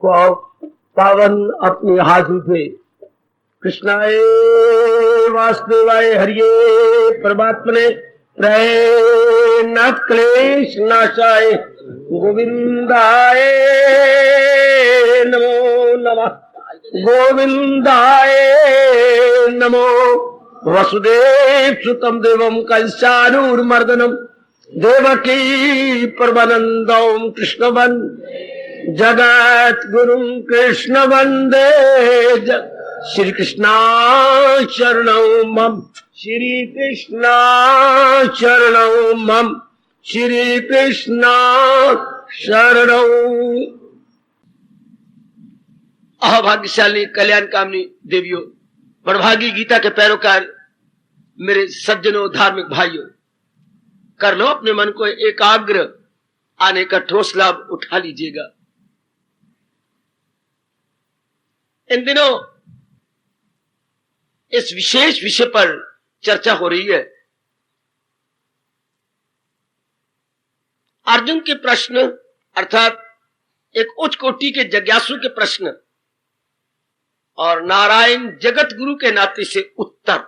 को पावन अपने हाथों से कृष्णाय वासुदेवाय हरिये परमात्मने प्रयनाथ क्लेश नाशाय गोविंदाय नमो नमः गोविंदाय नमो वसुदेव सुतम देवम कंसानूर्मर्दनम देवकी परमानंदम कृष्णवन जगत गुरु कृष्ण वंदे श्री कृष्णा शरणौ मम श्री कृष्णा शरणौ मम श्री कृष्णा शरणौ। अभाग्यशाली कल्याण कामनी देवियों, बड़भागी गीता के पैरोकार मेरे सज्जनों धार्मिक भाइयों, कर लो अपने मन को एकाग्र, आने का ठोस लाभ उठा लीजिएगा। इन दिनों इस विशेष विषय पर चर्चा हो रही है। अर्जुन के प्रश्न अर्थात एक उच्च कोटि के जिज्ञासु के प्रश्न और नारायण जगत गुरु के नाते से उत्तर,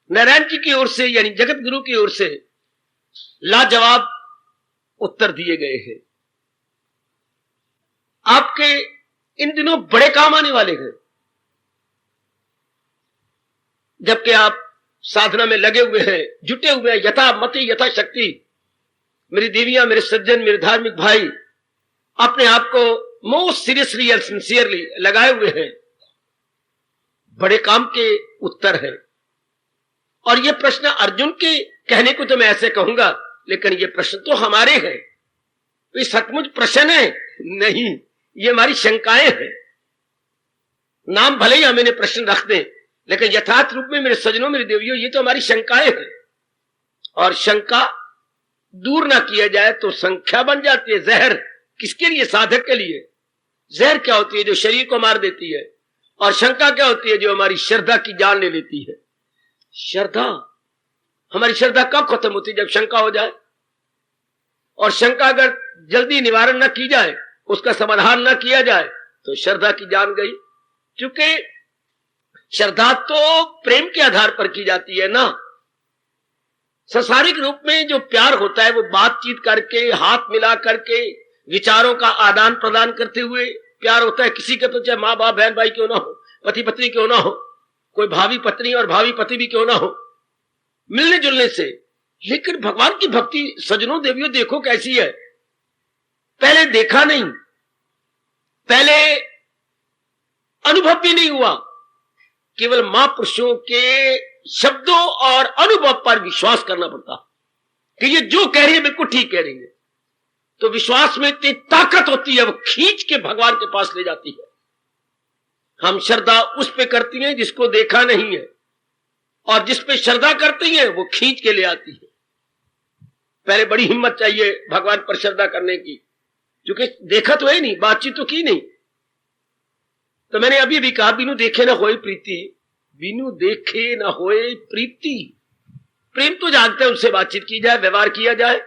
नारायण जी की ओर से यानी जगत गुरु की ओर से लाजवाब उत्तर दिए गए हैं। आपके इन दिनों बड़े काम आने वाले हैं। जबकि आप साधना में लगे हुए हैं, जुटे हुए हैं, यथा मति यथा शक्ति, मेरी देवियां, मेरे सज्जन, मेरे धार्मिक भाई अपने आप को मोस्ट सीरियसली एंड सिंसियरली लगाए हुए हैं। बड़े काम के उत्तर है। और ये प्रश्न अर्जुन के कहने को तो मैं ऐसे कहूंगा, लेकिन ये प्रश्न तो हमारे हैं। ये सचमुच प्रश्न है नहीं, ये हमारी शंकाएं हैं। नाम भले ही हमें प्रश्न रख दें, लेकिन यथार्थ रूप में मेरे सज्जनों, मेरी देवियों, ये तो हमारी शंकाएं हैं। और शंका दूर ना किया जाए तो संख्या बन जाती है जहर। किसके लिए? साधक के लिए। जहर क्या होती है? जो शरीर को मार देती है। और शंका क्या होती है? जो हमारी श्रद्धा की जान ले लेती है। श्रद्धा, हमारी श्रद्धा कब खत्म होती है? जब शंका हो जाए। और शंका अगर जल्दी निवारण न की जाए, उसका समाधान न किया जाए, तो श्रद्धा की जान गई। क्योंकि श्रद्धा तो प्रेम के आधार पर की जाती है ना। संसारिक रूप में जो प्यार होता है वो बातचीत करके, हाथ मिला करके, विचारों का आदान प्रदान करते हुए प्यार होता है। किसी के तो चाहे माँ बाप बहन भाई क्यों ना हो, पति पत्नी क्यों ना हो, कोई भावी पत्नी और भावी पति भी क्यों ना हो, मिलने जुलने से। लेकिन भगवान की भक्ति सज्जनों देवियों देखो कैसी है। पहले देखा नहीं, पहले अनुभव भी नहीं हुआ, केवल महापुरुषों के शब्दों और अनुभव पर विश्वास करना पड़ता कि ये जो कह रही है बिल्कुल ठीक कह रही है। तो विश्वास में इतनी ताकत होती है, वो खींच के भगवान के पास ले जाती है। हम श्रद्धा उस पे करती हैं जिसको देखा नहीं है, और जिस पे श्रद्धा करती है वो खींच के ले आती है। पहले बड़ी हिम्मत चाहिए भगवान पर श्रद्धा करने की, क्योंकि देखा तो है नहीं, बातचीत तो की नहीं। तो मैंने अभी भी कहा, बिनु देखे ना होए प्रीति, बिनु देखे ना होए प्रीति। प्रेम तो जानते हैं, उससे बातचीत की जाए, व्यवहार किया जाए,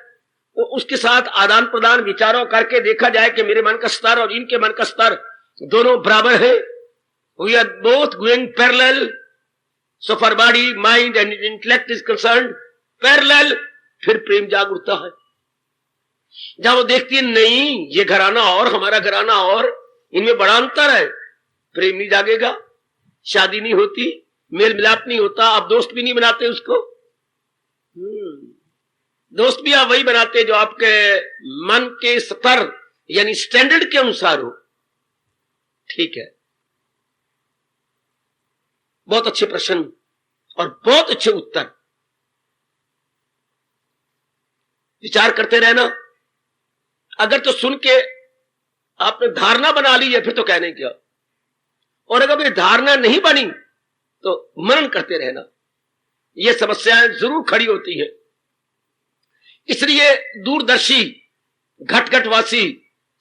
उसके साथ आदान प्रदान विचारों करके देखा जाए कि मेरे मन का स्तर और इनके मन का स्तर दोनों बराबर है। We are both going parallel, so for body mind and intellect is concerned, parallel. फिर प्रेम जाग उठता है। जब वो देखती है नहीं, ये घराना और हमारा घराना और, इनमें बड़ा अंतर है, प्रेम नहीं जागेगा, शादी नहीं होती, मेल मिलाप नहीं होता, आप दोस्त भी नहीं बनाते उसको। दोस्त भी आप वही बनाते जो आपके मन के स्तर यानी स्टैंडर्ड के अनुसार हो। ठीक है, बहुत अच्छे प्रश्न और बहुत अच्छे उत्तर। विचार करते रहना। अगर तो सुन के आपने धारणा बना ली है फिर तो कहने क्या, और अगर ये धारणा नहीं बनी तो मनन करते रहना। ये समस्याएं जरूर खड़ी होती है। इसलिए दूरदर्शी घटघटवासी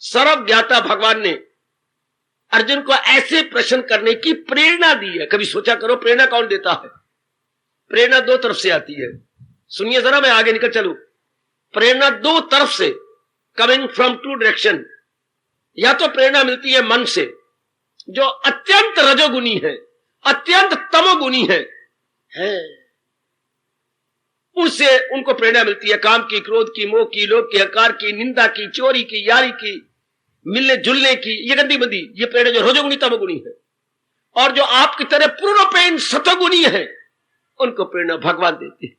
सर्वज्ञाता भगवान ने अर्जुन को ऐसे प्रश्न करने की प्रेरणा दी है। कभी सोचा करो प्रेरणा कौन देता है? प्रेरणा दो तरफ से आती है। सुनिए जरा, मैं आगे निकल चलूं। प्रेरणा दो तरफ से, कमिंग फ्रॉम टू डायरेक्शन। या तो प्रेरणा मिलती है मन से, जो अत्यंत रजोगुनी है, अत्यंत तमोगुनी है, उससे उनको प्रेरणा मिलती है काम की, क्रोध की, मोह की, लोभ की, अहंकार की, निंदा की, चोरी की, यारी की, मिलने जुलने की, ये गंदी बंदी, ये प्रेरणा जो रजोगुनी तमोगुनी है। और जो आपकी तरह पूर्णपेन सतोगुनी है, उनको प्रेरणा भगवान देती है।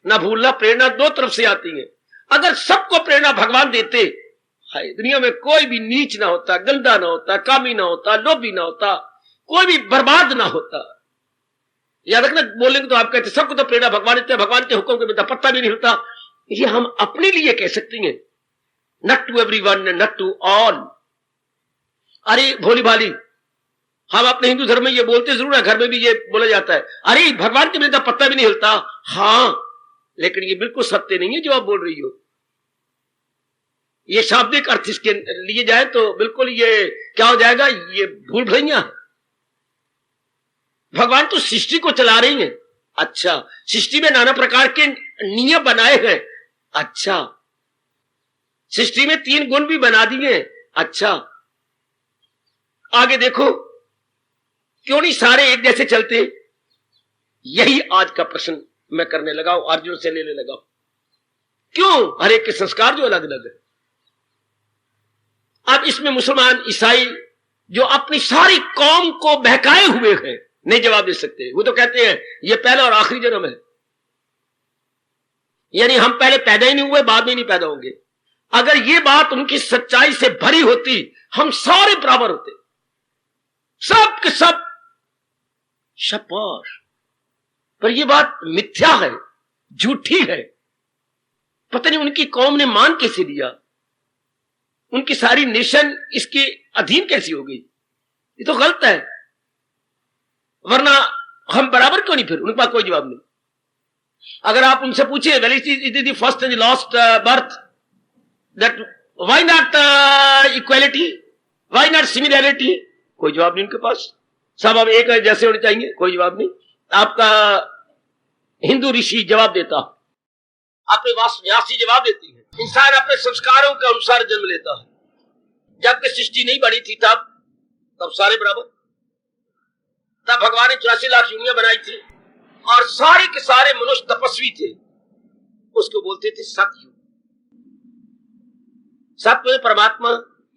ना भूलना, प्रेरणा दो तरफ से आती है। अगर सबको प्रेरणा भगवान देते, हाय, दुनिया में कोई भी नीच ना होता, गंदा ना होता, कामी ना होता, लोभी ना होता, कोई भी बर्बाद ना होता। याद रखना, बोलेंगे तो आप कहते सबको तो प्रेरणा भगवान देते, भगवान के हुक्म के बिना पत्ता भी नहीं हिलता। ये हम अपने लिए कह सकते हैं, not to everyone, not to all. अरे भोली भाली, हम अपने हिंदू धर्म में ये बोलते जरूर है, घर में भी ये बोला जाता है, अरे भगवान के बिना पत्ता भी नहीं हिलता। हाँ, लेकिन ये बिल्कुल सत्य नहीं है जो आप बोल रही हो। ये शाब्दिक अर्थ इसके लिए जाए तो बिल्कुल ये क्या हो जाएगा, ये भूल भुलैया। भगवान तो सृष्टि को चला रही हैं। अच्छा, सृष्टि में नाना प्रकार के नियम बनाए हैं। अच्छा, सृष्टि में 3 गुण भी बना दिए। अच्छा, आगे देखो, क्यों नहीं सारे एक जैसे चलते? यही आज का प्रश्न मैं करने लगा हूं, अर्जुन से लेने लगा हूं। क्यों हर एक के संस्कार जो अलग अलग है? अब इसमें मुसलमान, ईसाई जो अपनी सारी कौम को बहकाए हुए हैं, नहीं जवाब दे सकते। वो तो कहते हैं ये पहला और आखिरी जन्म है, यानी हम पहले पैदा ही नहीं हुए, बाद में नहीं पैदा होंगे। अगर ये बात उनकी सच्चाई से भरी होती, हम सारे बराबर होते, सब के सब। शाबाश, पर ये बात मिथ्या है, झूठी है। पता नहीं उनकी कौम ने मान कैसे लिया, उनकी सारी नेशन इसके अधीन कैसी हो गई। ये तो गलत है, वरना हम बराबर क्यों नहीं? फिर उनके पास कोई जवाब नहीं। अगर आप उनसे पूछे well it is the first and last birth, that why not equality, why not similarity, कोई जवाब नहीं उनके पास। सब अब एक जैसे होने चाहिए, कोई जवाब नहीं। आपका हिंदू ऋषि जवाब देता, अपने व्यासी जवाब देती है। इंसान अपने संस्कारों के अनुसार जन्म लेता है। जबकि सृष्टि नहीं बनी थी तब सारे बराबर। तब भगवान ने 84 लाख योनियां बनाई थी और सारे के सारे मनुष्य तपस्वी थे। उसको बोलते थे सतयुग। सत्य में परमात्मा,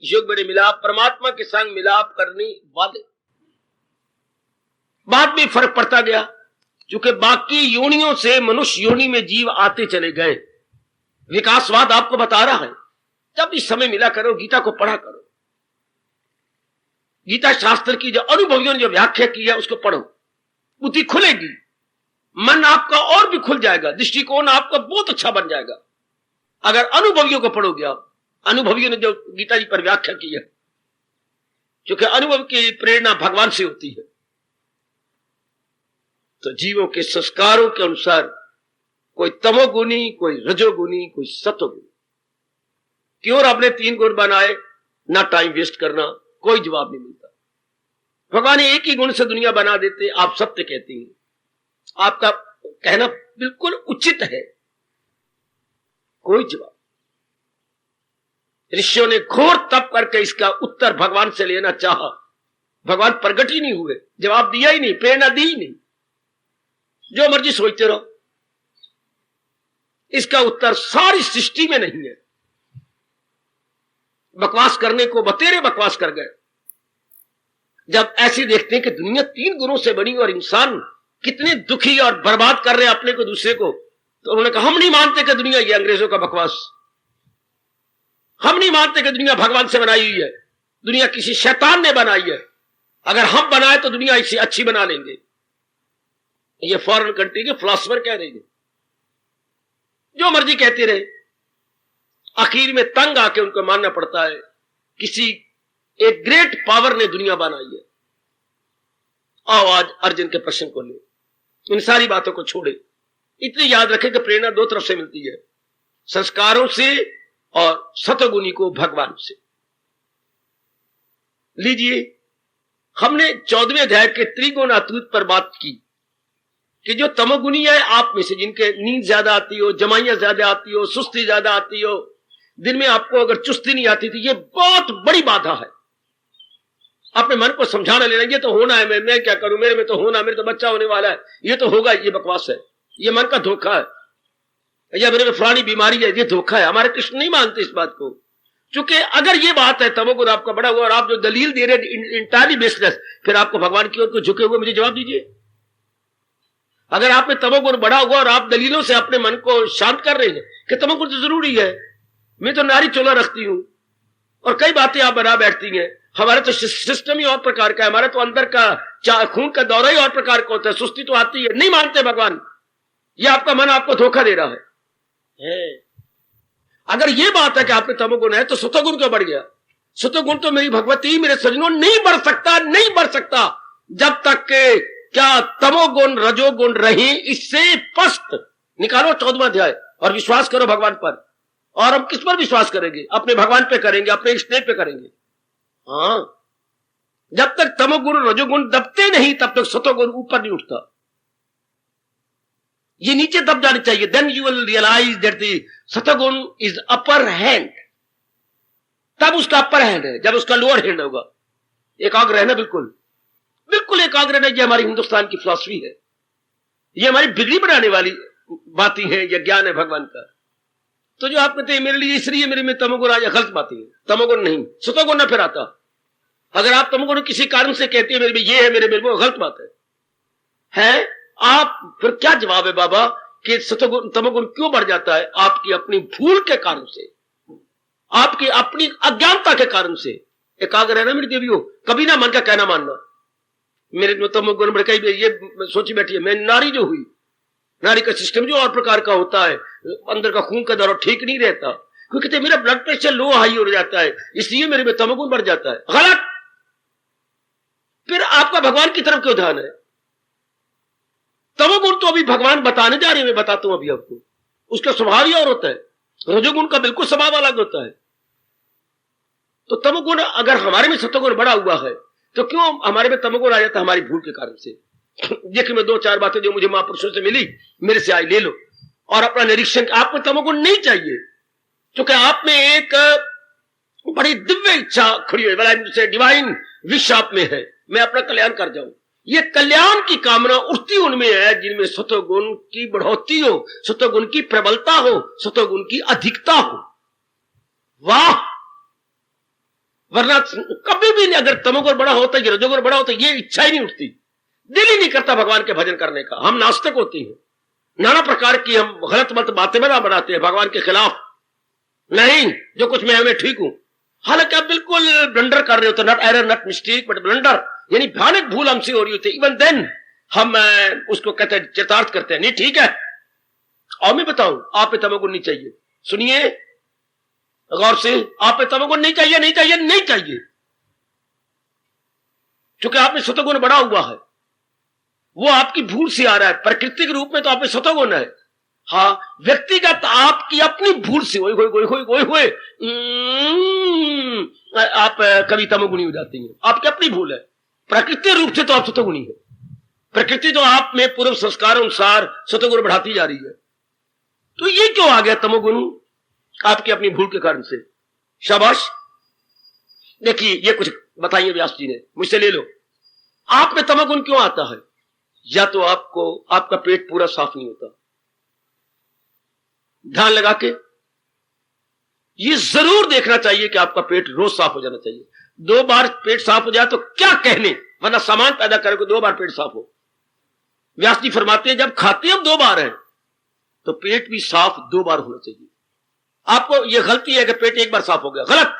युग में मिलाप, परमात्मा के संग मिलाप करने वाले। बाद में फर्क पड़ता गया, क्योंकि बाकी योनियों से मनुष्य योनि में जीव आते चले गए। विकासवाद आपको बता रहा है। जब भी समय मिला करो, गीता को पढ़ा करो। गीता शास्त्र की जो अनुभवियों ने जो व्याख्या की है उसको पढ़ो, बुद्धि खुलेगी, मन आपका और भी खुल जाएगा, दृष्टिकोण आपका बहुत अच्छा बन जाएगा अगर अनुभवियों को पढ़ोगे आप। अनुभवियों ने जो गीता जी पर व्याख्या की है, क्योंकि अनुभव की प्रेरणा भगवान से होती है। तो जीवों के संस्कारों के अनुसार कोई तमोगुनी, कोई रजोगुनी, कोई सतोगुनी। क्यों रब ने 3 गुण बनाए? ना टाइम वेस्ट करना, कोई जवाब नहीं मिलता। भगवान एक ही गुण से दुनिया बना देते, आप सत्य कहती हैं। आपका कहना बिल्कुल उचित है, कोई जवाब। ऋषियों ने घोर तप करके इसका उत्तर भगवान से लेना चाहा, भगवान प्रकट ही नहीं हुए, जवाब दिया ही नहीं, प्रेरणा दी ही नहीं। जो मर्जी सोचते रहो, इसका उत्तर सारी सृष्टि में नहीं है। बकवास करने को बतेरे बकवास कर गए। जब ऐसे देखते हैं कि दुनिया 3 गुणों से बनी और इंसान कितने दुखी और बर्बाद कर रहे हैं अपने को दूसरे को, तो उन्होंने कहा हम नहीं मानते कि दुनिया ये अंग्रेजों का बकवास, हम नहीं मानते कि दुनिया भगवान से बनाई हुई है, दुनिया किसी शैतान ने बनाई है। अगर हम बनाए तो दुनिया इसे अच्छी बना लेंगे। ये फॉरेन कंट्री के फिलोसोफर कह रहे हैं। जो मर्जी कहते रहे, आखिर में तंग आके उनको मानना पड़ता है किसी एक ग्रेट पावर ने दुनिया बनाई है। आओ आज अर्जुन के प्रश्न को ले, इन सारी बातों को छोड़े। इतनी याद रखें कि प्रेरणा 2 तरफ से मिलती है, संस्कारों से और सतगुणी को भगवान से। लीजिए, हमने 14वें अध्याय के त्रिगुण अतुत पर बात की कि जो तमोगुणी है आप में से, जिनके नींद ज्यादा आती हो, जमाइयां ज्यादा आती हो, सुस्ती ज्यादा आती हो, दिन में आपको अगर चुस्ती नहीं आती थी, ये बहुत बड़ी बाधा है। अपने मन को समझाना लेना, ये तो होना है, मैं क्या करूं, मेरे में तो होना, मेरे तो बच्चा होने वाला है, ये तो होगा, ये बकवास है, ये मन का धोखा है, या मेरे में फलानी बीमारी है, ये धोखा है। हमारे कृष्ण नहीं मानते इस बात को। क्योंकि अगर ये बात है तमोगुण आपका बड़ा हुआ और आप जो दलील दे रहे हैं इंटायरली बेसलेस, फिर आपको भगवान की ओर को झुके हुए मुझे जवाब दीजिए। अगर आप में तमोगुण बड़ा हुआ और आप दलीलों से अपने मन को शांत कर रहे हैं कि तमोगुण तो जरूरी है, मैं तो नारी चोला रखती हूं और कई बातें आप बना बैठती हैं, हमारा तो सिस्टम ही और प्रकार का है, हमारा तो अंदर का खून का दौरा ही और प्रकार का होता है, सुस्ती तो आती है, नहीं मानते भगवान, ये आपका मन आपको धोखा दे रहा है। अगर ये बात है कि आप में तमोगुण है तो सतोगुण क्यों बढ़ गया? सतोगुण तो मेरी भगवती, मेरे सज्जनों, नहीं बढ़ सकता, नहीं बढ़ सकता जब तक के क्या तमोगुण रजोगुण रही। इससे स्पष्ट निकालो 14वां अध्याय और विश्वास करो भगवान पर। और हम किस पर विश्वास करेंगे? अपने भगवान पे करेंगे, अपने इष्टदेव पे करेंगे। हाँ, जब तक तमोगुण रजोगुण दबते नहीं तब तक सतोगुण ऊपर नहीं उठता, ये नीचे दब जाने चाहिए। Then you will realise that the satoguna is upper hand. तब उसका अपर हैंड है जब उसका लोअर हैंड होगा। एकाग्र है ना, बिल्कुल बिल्कुल एकाग्र है। ये हमारी हिंदुस्तान की फिलॉसफी है, ये हमारी बिगड़ी बनाने वाली बातें हैं, यह ज्ञान है भगवान का। तो जो आप कहते हैं मेरे लिए इसलिए मेरे में तमोगुण आ, गलत बातें हैं। तमोगुण नहीं, सतोगुण ना फिर आता। अगर आप तमोगुण किसी कारण से कहते हैं मेरे में ये है, मेरे में वो, गलत बात है। आप फिर क्या जवाब है बाबा कि सतोगुण तमोगुण क्यों बढ़ जाता है? आपकी अपनी भूल के कारण से, आपकी अपनी अज्ञानता के कारण से। एकाग्र है ना मेरी देवियों, कभी ना मन का कहना मानना। मेरे में तमोगुण बढ़ गई, ये सोची बैठी है मैं नारी जो हुई, नारी का सिस्टम जो और प्रकार का होता है, अंदर का खून का दौरा ठीक नहीं रहता, क्योंकि मेरा ब्लड प्रेशर लो हाई हो जाता है, इसलिए मेरे में तमोगुण बढ़ जाता है। गलत। फिर आपका भगवान की तरफ क्यों ध्यान है? तमोगुण तो अभी भगवान बताने जा रहे हैं, मैं बताता हूं अभी आपको। उसका स्वभाव ही और होता है, रजोगुण का बिल्कुल स्वभाव अलग होता है। तो तमोगुण अगर हमारे में सतोगुण बड़ा हुआ है तो क्यों हमारे में तमोगुण आ जाता है? हमारी भूल के कारण से। देखिए मैं 2-4 बातें जो मुझे महापुरुषों से मिली, मेरे से आई, ले लो और अपना निरीक्षण। आप में तमोगुण नहीं चाहिए क्योंकि आप में एक बड़ी दिव्य इच्छा खड़ी है, डिवाइन विश आप में है, मैं अपना कल्याण कर जाऊं। ये कल्याण की कामना उठती उनमें है जिनमें सतोगुण की बढ़ोतरी हो, सतोगुण की प्रबलता हो, सतोगुण की अधिकता हो। वाह! वरना कभी भी नहीं, अगर तमोगुण बड़ा होता है, रजोगुण बड़ा होता है, ये इच्छा ही नहीं उठती, दिल ही नहीं करता भगवान के भजन करने का। हम नास्तिक होते हैं, नाना प्रकार की हम गलत मत बातें बनाते हैं भगवान के खिलाफ। नहीं, जो कुछ मैं ठीक हूं, हालांकि आप बिल्कुल ब्लंडर कर रहे हो, तो not error not mistake but blunder, यानी भयानक भूल हमसे हो रही होती है। इवन देन हम उसको कहते हैं, चरितार्थ करते हैं, नहीं ठीक है। और मैं बताऊं, आप पे तमोगुण नहीं चाहिए। सुनिए गौर से, आप पे तमोगुण नहीं चाहिए, नहीं चाहिए, नहीं चाहिए, क्योंकि आप में सतोगुण बड़ा हुआ है, वो आपकी भूल से आ रहा है। प्रकृति के रूप में तो आप में सतोगुण है, हाँ, व्यक्तिगत आपकी अपनी भूल से होए आप कभी तमोगुणी हो जाती हैं, आपकी अपनी भूल है। प्रकृति रूप से तो आप सतोगुणी है, प्रकृति तो आप में पूर्व संस्कार अनुसार सतोगुण बढ़ाती जा रही है। तो ये क्यों आ गया तमोगुण? आपकी अपनी भूल के कारण से। शाबाश। देखिए ये कुछ बताइए व्यास जी ने, मुझसे ले लो। आप में तमोगुण क्यों आता है? या तो आपका पेट पूरा साफ नहीं होता। ध्यान लगा के ये जरूर देखना चाहिए कि आपका पेट रोज साफ हो जाना चाहिए। 2 बार पेट साफ हो जाए तो क्या कहने, वरना सामान पैदा करके 2 बार पेट साफ हो। व्यास जी फरमाते हैं जब खाते हम 2 बार है तो पेट भी साफ 2 बार होना चाहिए। आपको यह गलती है कि पेट 1 बार साफ हो गया, गलत।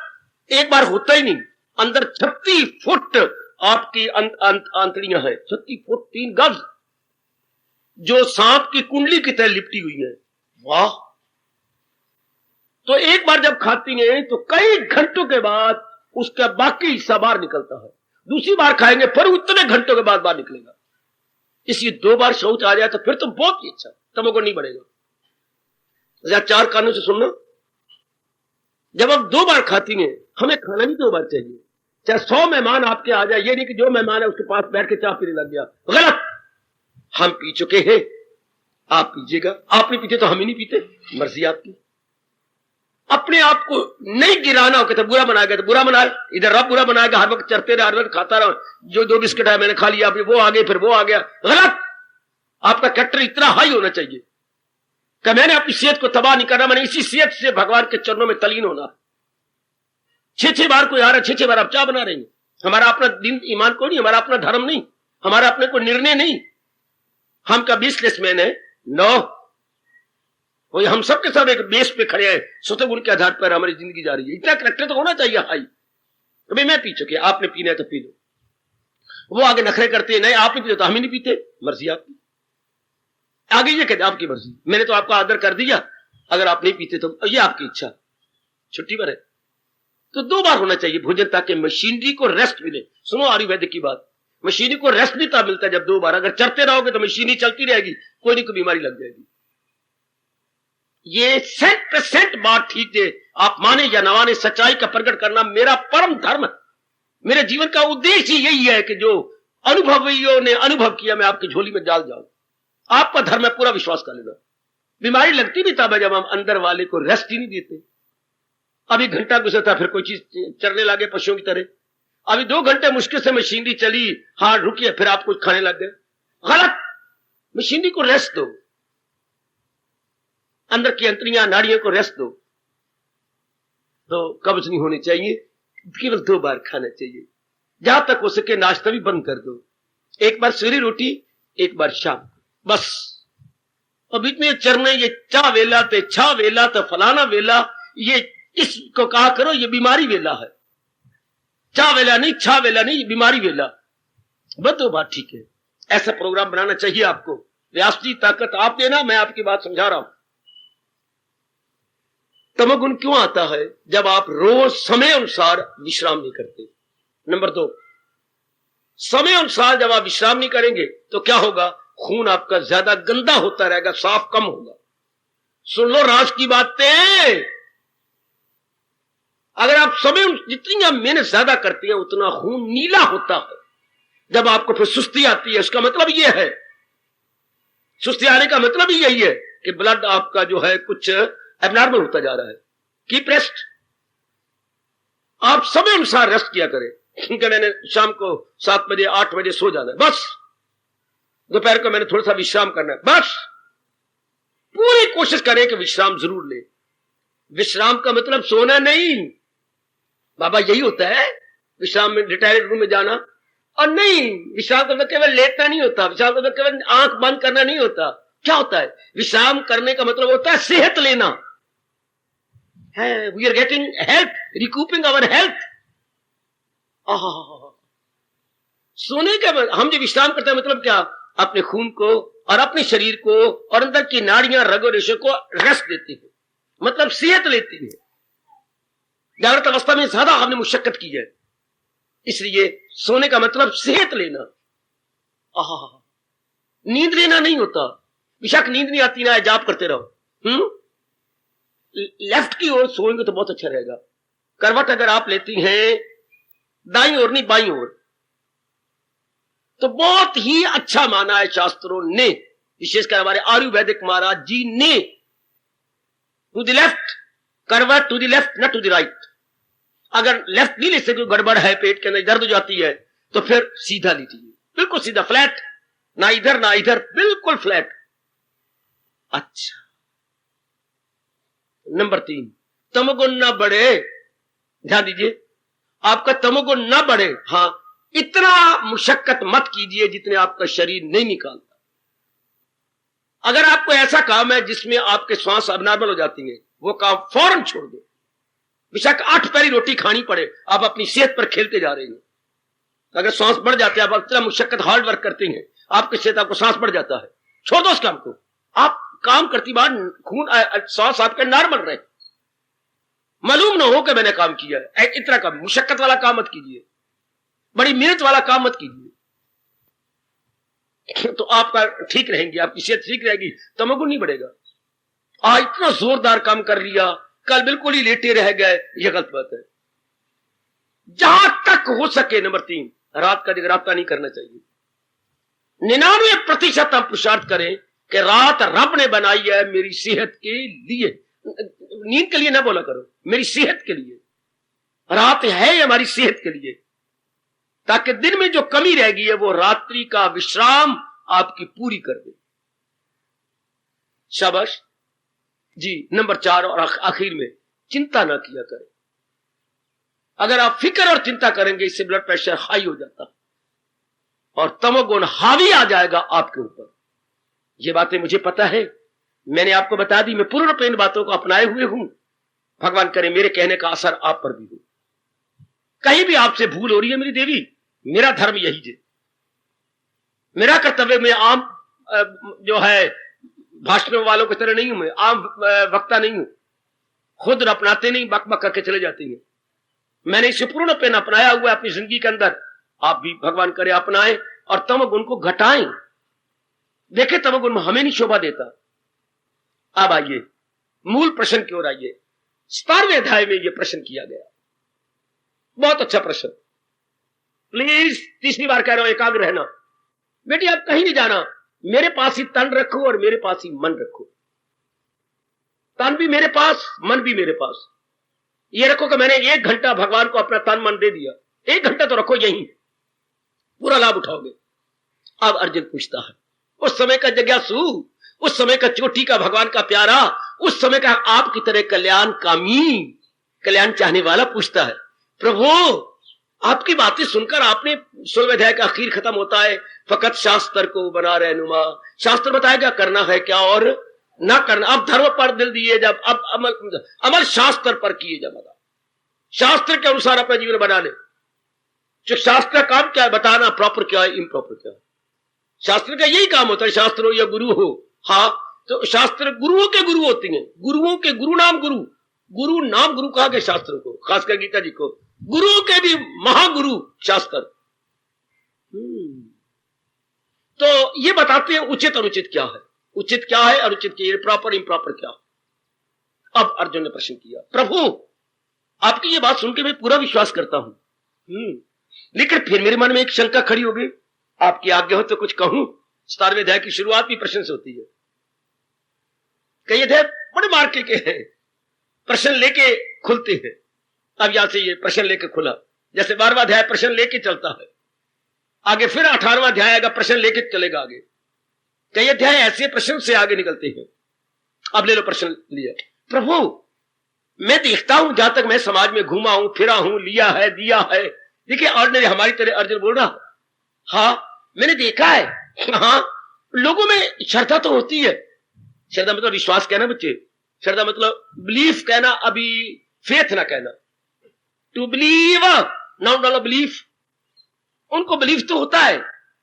1 बार होता ही नहीं। अंदर 36 फुट आपकी आंतड़ियां हैं, 36 फुट 3 गज, जो सांप की कुंडली की तरह लिपटी हुई है। वाह! तो 1 बार जब खाती हैं तो कई घंटों के बाद उसका बाकी हिस्सा बाहर निकलता है। दूसरी बार खाएंगे फिर उतने घंटों के बाद बाहर निकलेगा। इसलिए 2 बार शौच आ जाए तो फिर तो बहुत ही अच्छा, तमोगुण नहीं बढ़ेगा। 4 कानों से सुनना, जब आप 2 बार खाती हैं, हमें खाना भी 2 बार चाहिए। चाहे 100 मेहमान आपके आ जाए, ये नहीं कि जो मेहमान है उसके पास बैठ के चाय पीने लग गया, गलत। हम पी चुके हैं, आप पीजिएगा। आप नहीं पीते तो हम ही नहीं पीते, मर्जी आपकी। अपने आप को नहीं गिराना हो कि तो बुरा बनाएगा तो बुरा बनाए, इधर रब बुरा बनाएगा, हर वक्त चरते रहे, हर वक्त खाता रहो, जो 2 बिस्किट है मैंने खा लिया, अभी वो आ गए, फिर वो आ गया। गलत। आपका कैरेक्टर इतना हाई होना चाहिए कि मैंने अपनी सेहत को तबाह नहीं करना, मैंने इसी सेहत से भगवान के चरणों में तलीन होना। 6 बार कोई आ रहा है, 6 बार आप क्या बना रहे हैं? हमारा अपना दिन ईमान को नहीं, हमारा अपना धर्म नहीं, हमारा अपने को निर्णय नहीं। हम का बिजनेसमैन है, नो, वही हम सबके सब एक बेस पे खड़े हैं, सतगुण के आधार पर हमारी जिंदगी जा रही है। इतना करेक्टर तो होना चाहिए हाई। अभी मैं पी चुके, आपने पीना है तो पी लो। वो आगे नखरे करते हैं, नहीं आपने पीते तो हम ही नहीं पीते, मर्जी आपकी। आगे ये कहते आपकी मर्जी, मैंने तो आपका आदर कर दिया, अगर आप नहीं पीते तो ये आपकी इच्छा, छुट्टी पर है। तो 2 बार होना चाहिए भोजन, ताकि मशीनरी को रेस्ट मिले। सुनो आयुर्वेदिक की बात, मशीनरी को रेस्ट भी तब मिलता है जब 2 बार। अगर चलते रहोगे तो मशीनरी चलती रहेगी, कोई नहीं कोई बीमारी लग जाएगी। ये 100% बात ठीक है, आप माने या ना माने, सच्चाई का प्रकट करना मेरा परम धर्म है। मेरे जीवन का उद्देश्य यही है कि जो अनुभवियों ने अनुभव किया, मैं आपकी झोली में डाल जाऊं। आपका धर्म है, पूरा विश्वास कर लेना। बीमारी लगती भी तब है जब हम अंदर वाले को रेस्ट ही नहीं देते। अभी घंटा गुजरता, फिर कोई चीज चरने लगे पशुओं की तरह। अभी 2 घंटे मुश्किल से मशीनरी चली, हाँ रुकिए, फिर आप कुछ खाने लग गए। गलत। मशीनरी को रेस्ट दो, अंदर की अंतरियां नाड़ियों को रेस्ट दो। तो कब्ज नहीं होनी चाहिए, केवल 2 बार खाना चाहिए। जहां तक हो सके नाश्ता भी बंद कर दो, 1 बार सवेरे रोटी, 1 बार शाम, बस। और बीच में चरने, ये चा वेला ते छा वेला तो फलाना वेला, ये इसको कहा करो ये बीमारी वेला है। चा वेला नहीं, छा वेला नहीं, बीमारी वेला। बस 2 बार ठीक है। ऐसा प्रोग्राम बनाना चाहिए आपको। व्यास जी ताकत आप देना, मैं आपकी बात समझा रहा हूं। तमोगुण क्यों आता है? जब आप रोज समय अनुसार विश्राम नहीं करते। नंबर 2, समय अनुसार जब आप विश्राम नहीं करेंगे तो क्या होगा? खून आपका ज्यादा गंदा होता रहेगा, साफ कम होगा। सुन लो राज की बातें। अगर आप समय जितनी आप मेहनत ज्यादा करती हैं, उतना खून नीला होता है। जब आपको फिर सुस्ती आती है, उसका मतलब यह है, सुस्ती आने का मतलब ही यही है कि ब्लड आपका जो है कुछ एबनॉर्मल होता जा रहा है। Keep rest. आप समय अनुसार रेस्ट किया करें, क्योंकि मैंने शाम को 7 बजे 8 बजे सो जाना है, बस। दोपहर को मैंने थोड़ा सा विश्राम करना है, बस। पूरी कोशिश करें कि विश्राम जरूर ले। विश्राम का मतलब सोना नहीं, बाबा यही होता है विश्राम में, रिटायर्ड रूम में जाना। और नहीं, विश्राम का मतलब केवल लेटना नहीं होता, विश्राम का मतलब केवल आंख बंद करना नहीं होता। क्या होता है? विश्राम करने का मतलब होता है सेहत लेना है। We are getting health, recouping our health. सोने का हम जो विश्राम करते हैं मतलब क्या? अपने खून को और अपने शरीर को और अंदर की नाड़ियां रगो रेशों को रेस्ट देती है, मतलब सेहत लेती है। जागृत अवस्था में ज्यादा हमने मुशक्कत की है, इसलिए सोने का मतलब सेहत लेना। नींद लेना नहीं होता। बेशक नींद नहीं आती ना, जाप करते रहो। लेफ्ट की ओर सोएंगे तो बहुत अच्छा रहेगा। करवट अगर आप लेती हैं दाईं ओर नहीं बाईं ओर, तो बहुत ही अच्छा माना है शास्त्रों ने, विशेषकर हमारे आयुर्वेदिक महाराज जी ने। टू द लेफ्ट, करवट टू द लेफ्ट, न टू द राइट। अगर लेफ्ट नहीं ले सकते, गड़बड़ है, पेट के अंदर दर्द हो जाती है, तो फिर सीधा लीजिए, बिल्कुल सीधा, फ्लैट, ना इधर ना इधर, बिल्कुल फ्लैट। अच्छा। नंबर 3, तमोगुण ना बढ़े। ध्यान दीजिए, आपका तमोगुण ना बढ़े। हाँ, इतना मुशक्कत मत कीजिए जितने आपका शरीर नहीं निकालता। अगर आपको ऐसा काम है जिसमें आपके श्वास अबनॉर्मल हो जाती है, वो काम फौरन छोड़ दो। बेशक 8 पैरी रोटी खानी पड़े, आप अपनी सेहत पर खेलते जा रहे हैं। अगर सांस बढ़ जाते हैं, आप इतना मुशक्कत हार्ड वर्क करते हैं, आपकी सेहत, आपको सांस बढ़ जाता है, छोड़ दो उस काम को। आप काम करती बार खून सांस आपके नॉर्मल रहे, मालूम ना हो कि मैंने काम किया है। इतना काम, मुशक्कत वाला काम मत कीजिए, बड़ी मेहनत वाला काम मत कीजिए, तो आपका ठीक रहेंगे, आपकी सेहत ठीक रहेगी, तमोगुण नहीं बढ़ेगा। इतना जोरदार काम कर लिया, कल बिल्कुल ही लेटे रह गए, यह गलत बात है। जहां तक हो सके, नंबर 3, रात का जगराता नहीं करना चाहिए। 99% हम पुरुषार्थ करें कि रात रब ने बनाई है मेरी सेहत के लिए, नींद के लिए ना बोला करो, मेरी सेहत के लिए। रात है हमारी सेहत के लिए, ताकि दिन में जो कमी रह गई है वो रात्रि का विश्राम आपकी पूरी कर दे। शाबाश जी। नंबर 4 और आखिर में, चिंता ना किया करें। अगर आप फिक्र और चिंता करेंगे, इससे ब्लड प्रेशर हाई हो जाता और तमोगुण हावी आ जाएगा आपके ऊपर। ये बातें मुझे पता है, मैंने आपको बता दी, मैं पूर्ण रूप इन बातों को अपनाए हुए हूं। भगवान करे मेरे कहने का असर आप पर भी हो। कहीं भी आपसे भूल हो रही है मेरी देवी, मेरा धर्म यही है, मेरा कर्तव्य, मैं आम जो है भाषण वालों की तरह नहीं हूं, मैं आम वक्ता नहीं हूं, खुद अपनाते नहीं, बक बक करके चले जाते हैं। मैंने इसे पूर्ण पेन अपनाया हुआ है अपनी जिंदगी के अंदर। आप भी भगवान करे अपनाएं और तमोगुण को घटाएं। देखें तमोगुण हमें नहीं शोभा देता। अब आइए मूल प्रश्न की ओर आइए। 17वें अध्याय में यह प्रश्न किया गया, बहुत अच्छा प्रश्न। प्लीज तीसरी बार कह रहा हूं, एकाग्र रहना। बेटी आप कहीं नहीं जाना, मेरे पास ही तन रखो और मेरे पास ही मन रखो। तन भी मेरे पास, मन भी मेरे पास। ये रखो कि मैंने 1 घंटा भगवान को अपना तन मन दे दिया, 1 घंटा तो रखो, यहीं पूरा लाभ उठाओगे। अब अर्जुन पूछता है, उस समय का जिज्ञासु, उस समय का चोटी का भगवान का प्यारा, उस समय का आपकी तरह कल्याण कामी, कल्याण चाहने वाला पूछता है, प्रभु आपकी बातें सुनकर, आपने 16वें अध्याय का आखिर खत्म होता है, फकत शास्त्र को बना रहनुमा। शास्त्र बताएगा करना है क्या और ना करना। अब धर्म पर दिल दिए जब, अब अमल शास्त्र पर किए जब, शास्त्र के अनुसार अपना जीवन बना ले। जो शास्त्र का काम क्या है, बताना प्रॉपर क्या है, इम्प्रॉपर क्या है। शास्त्र का यही काम होता है, शास्त्र हो या गुरु हो। हाँ, तो शास्त्र गुरुओं के गुरु होती हैं, गुरुओं के गुरु नाम गुरु, गुरु नाम गुरु कहा गया शास्त्र को, खासकर गीता जी को। गुरुओं के भी महागुरु शास्त्र। तो ये बताते हैं उचित अनुचित क्या है, उचित क्या है, अनुचित क्या है, प्रॉपर इम्प्रॉपर क्या। अब अर्जुन ने प्रश्न किया, प्रभु आपकी ये बात सुनकर मैं पूरा विश्वास करता हूं, लेकिन फिर मेरे मन में एक शंका खड़ी हो गई। आपकी आज्ञा हो तो कुछ कहूं। 17वें अध्याय की शुरुआत भी प्रश्न से होती है। कई अध्याय बड़े मार्के के हैं, प्रश्न लेके खुलते हैं। अब यहां से ये प्रश्न लेके खुला, जैसे 12वां अध्याय प्रश्न लेके चलता है, आगे फिर 18वां अध्याय आएगा, प्रश्न लेके चलेगा आगे। कई अध्याय ऐसे प्रश्न से आगे निकलते हैं। अब ले लो प्रश्न लिया, प्रभु मैं देखता हूं, जहां तक मैं समाज में घूमा हूं, फिरा हूं, लिया है, दिया है। देखिए ऑर्डिनरी हमारी तरह अर्जुन बोल रहा, हाँ मैंने देखा है, हाँ लोगों में श्रद्धा तो होती है। श्रद्धा मतलब विश्वास कहना बच्चे, श्रद्धा मतलब बिलीफ कहना, अभी फेथ ना कहना। टू बिलीव, नाउन डालो बिलीफ। उनको बिलीफ तो होता है,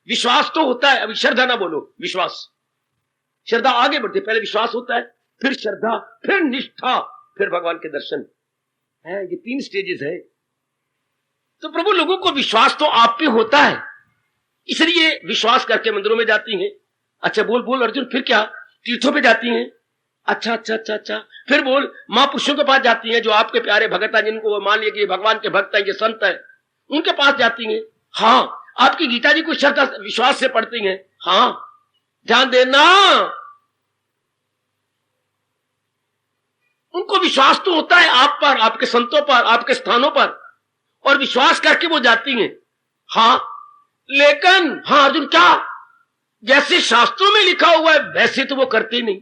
विश्वास तो होता है, अभी श्रद्धा ना बोलो, विश्वास। श्रद्धा आगे बढ़ती, पहले विश्वास होता है, फिर श्रद्धा, फिर निष्ठा, फिर भगवान के दर्शन है। ये 3 स्टेजेस है। तो प्रभु लोगों को विश्वास तो आप पे होता है, इसलिए विश्वास करके मंदिरों में जाती हैं। अच्छा बोल बोल अर्जुन, फिर क्या? तीर्थों पे जाती हैं। अच्छा अच्छा अच्छा अच्छा, फिर बोल महापुरुषों के पास जाती हैं, जो आपके प्यारे भगत हैं, जिनको वो मान लिया कि भगवान के भक्त हैं, ये संत हैं, उनके पास जाती हैं। हाँ, आपकी गीता जी को श्रद्धा विश्वास से पढ़ती हैं। हाँ, ध्यान देना, उनको विश्वास तो होता है आप पर, आपके संतों पर, आपके स्थानों पर, और विश्वास करके वो जाती हैं। हाँ, लेकिन हाँ अर्जुन क्या, जैसे शास्त्रों में लिखा हुआ है वैसे तो वो करते नहीं।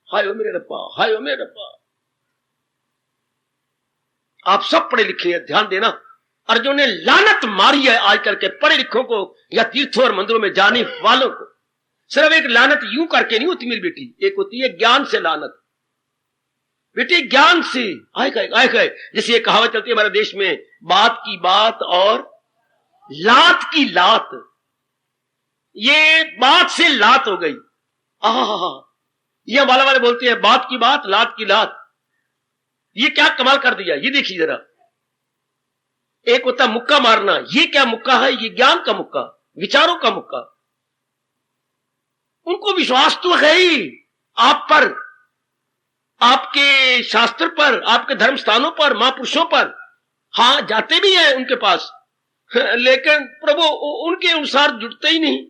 हाय ओ मेरे रब्बा, हाय ओ मेरे रब्बा। आप सब पढ़े लिखे हैं, ध्यान देना। अर्जुन ने लानत मारी है आजकल के पढ़े लिखों को या तीर्थों और मंदिरों में जाने वालों को। सिर्फ एक लानत यूं करके नहीं होती मेरी बेटी, एक होती है ज्ञान से लानत। बेटी ज्ञान से आए गए, जैसे ये कहावत चलती है हमारे देश में, बात की बात और लात की लात। ये बात से लात हो गई। ये वाला वाले बोलते हैं बात की बात, लात की लात। ये क्या कमाल कर दिया, ये देखिए जरा। एक होता मुक्का मारना, ये क्या मुक्का है, ये ज्ञान का मुक्का, विचारों का मुक्का। उनको विश्वास तो है ही आप पर, आपके शास्त्र पर, आपके धर्म स्थानों पर, महापुरुषों पर। हाँ, जाते भी हैं उनके पास, लेकिन प्रभु उनके अनुसार जुटते ही नहीं।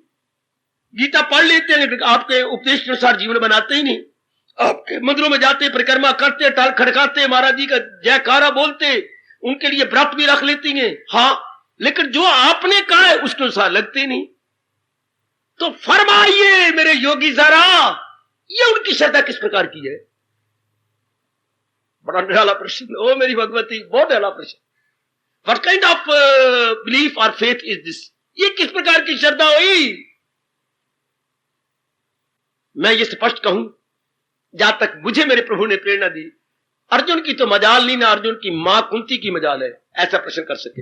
गीता पढ़ लेते हैं लेकिन आपके उपदेश के अनुसार जीवन बनाते ही नहीं। आपके मंदिरों में जाते, परिक्रमा करते, टाल खड़काते, महाराज जी का जयकारा बोलते, उनके लिए व्रत भी रख लेती हैं, हाँ, लेकिन जो आपने कहा है उसके अनुसार लगते नहीं। तो फरमाइए मेरे योगी जरा, ये उनकी श्रद्धा किस प्रकार की है? बड़ा निराला प्रश्न। ओ मेरी भगवती, बहुत निराला प्रश्न। व्हाट काइंड ऑफ बिलीफ और फेथ इज दिस? ये किस प्रकार की श्रद्धा हुई? मैं ये स्पष्ट कहूं, जहां तक मुझे मेरे प्रभु ने प्रेरणा दी, अर्जुन की तो मजाल नहीं ना अर्जुन की मां कुंती की मजाल है ऐसा प्रश्न कर सके।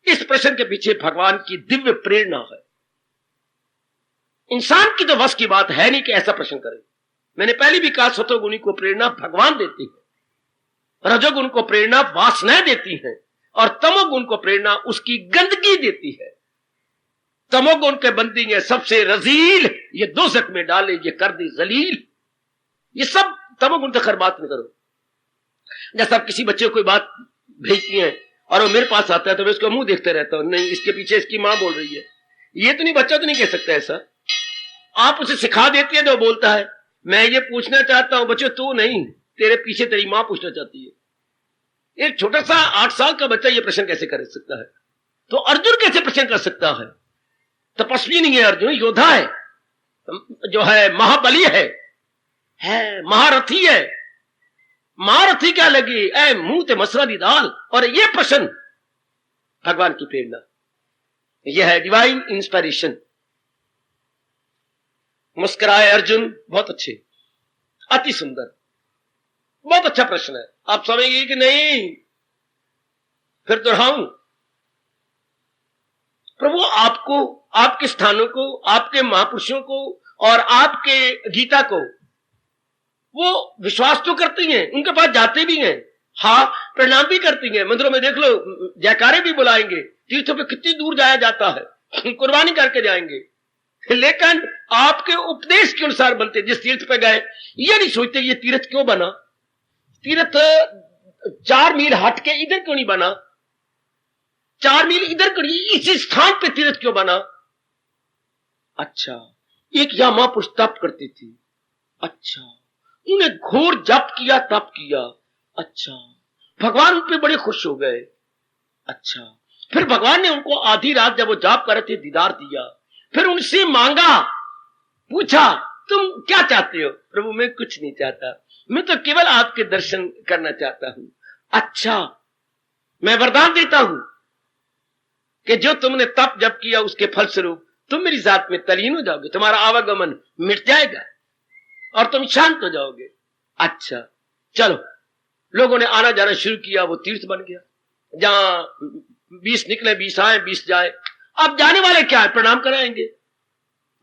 इस प्रश्न के पीछे भगवान की दिव्य प्रेरणा है। इंसान की तो वश की बात है नहीं कि ऐसा प्रश्न करे। मैंने पहले भी कहा, सतोगुणी को प्रेरणा भगवान देती है, रजोगुण को प्रेरणा वासनाएं देती हैं, और तमोगुण को प्रेरणा उसकी गंदगी देती है। तमोगुण के बंदी है सबसे रजील, ये दोज़ख में डाले, ये कर दी जलील। ये सब तमोगुण तक हर बात नहीं करो। जैसा आप किसी बच्चे को कोई बात भेजती हैं और वो मेरे पास आता है तो मैं उसका मुंह देखते रहता हूं, नहीं इसके पीछे इसकी मां बोल रही है, ये तो नहीं, बच्चा तो नहीं कह सकता ऐसा। आप उसे सिखा देती है तो बोलता है मैं ये पूछना चाहता हूं, बच्चों तू नहीं, तेरे पीछे तेरी मां पूछना चाहती है। एक छोटा सा 8 साल का बच्चा ये प्रश्न कैसे कर सकता है? तो अर्जुन कैसे प्रश्न कर सकता है? तपस्वी नहीं है अर्जुन, योद्धा है, जो है महाबली है महारथी है। महारथी क्या लगी, ऐ मुंह ते मसरा दी दाल। और ये प्रश्न भगवान की प्रेरणा, यह है डिवाइन इंस्पिरेशन। मुस्कुराए अर्जुन, बहुत अच्छे, अति सुंदर, बहुत अच्छा प्रश्न है। आप समझेंगे कि नहीं? फिर दोहराऊं, प्रभु आपको, आपके स्थानों को, आपके महापुरुषों को और आपके गीता को वो विश्वास तो करती हैं, उनके पास जाते भी हैं, हाँ, प्रणाम भी करती हैं, मंदिरों में देख लो जयकारे भी बुलाएंगे, तीर्थों पे कितनी दूर जाया जाता है, कुर्बानी करके जाएंगे, लेकिन आपके उपदेश के अनुसार बनते। जिस तीर्थ पे गए ये नहीं सोचते ये तीर्थ क्यों बना, तीर्थ 4 मील हट के इधर क्यों नहीं बना, 4 मील इधर क्यों, इसी स्थान पे तीर्थ क्यों बना? अच्छा, एक यहां महापुरुष तप करती थी, अच्छा, उन्हें घोर जप किया, तप किया, अच्छा, भगवान उन पे बड़े खुश हो गए, अच्छा, फिर भगवान ने उनको आधी रात जब वो जाप कर रहे थे दीदार दिया, फिर उनसे मांगा, पूछा तुम क्या चाहते हो? प्रभु मैं कुछ नहीं चाहता, मैं तो केवल आपके दर्शन करना चाहता हूं। अच्छा, मैं वरदान देता हूं कि जो तुमने तप जप किया उसके फलस्वरूप तुम मेरी जात में तलीन हो जाओगे, तुम्हारा आवागमन मिट जाएगा और तुम शांत हो जाओगे। अच्छा, चलो, लोगों ने आना जाना शुरू किया, वो तीर्थ बन गया, जहां 20 निकले 20 आए 20 जाए। अब जाने वाले क्या है, प्रणाम कराएंगे,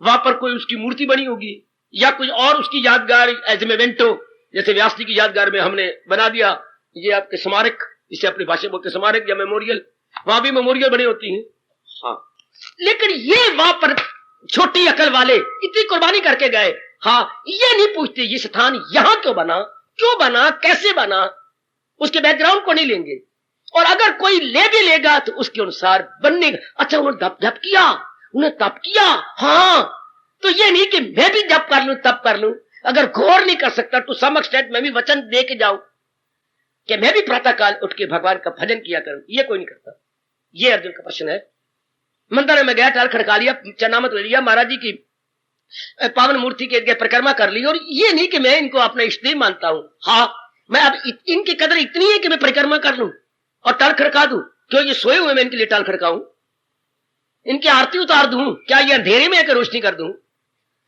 वहां पर कोई उसकी मूर्ति बनी होगी या कोई और उसकी यादगार एज ए मेमेंटो, जैसे व्यास जी की यादगार में हमने बना दिया ये आपके स्मारक, इसे अपनी भाषा बोलते स्मारक या मेमोरियल, वहां भी मेमोरियल बने होती हैं, हाँ, लेकिन ये वहां पर छोटी अकल वाले इतनी कुर्बानी करके गए, हाँ, ये नहीं पूछते ये स्थान यहां क्यों बना, कैसे बना, उसके बैकग्राउंड को नहीं लेंगे, और अगर कोई ले भी लेगा तो उसके अनुसार बनने का। अच्छा, उन्होंने जप किया, उन्हें तप किया, हाँ, तो ये नहीं कि मैं भी जप कर लूं तप कर लूं, अगर गौर नहीं कर सकता तो सम एक्सटेंट मैं भी वचन दे के जाऊं कि मैं भी प्रातः काल उठ के भगवान का भजन किया करूं, ये कोई नहीं करता। ये अर्जुन का प्रश्न है। मंदिर में गया, टाल खड़का लिया, चरणामत ले लिया, महाराज जी की पावन मूर्ति के परिक्रमा कर ली, और ये नहीं कि मैं इनको अपना इष्टदेव मानता हूं, हाँ, मैं अब इनकी कदर इतनी है कि मैं परिक्रमा कर लूं और टाल खड़का दूं, क्यों ये सोए हुए मैं इनके लिए टाल खड़काऊं, इनकी आरती उतार दूं, क्या ये अंधेरे में आकर रोशनी कर दूं,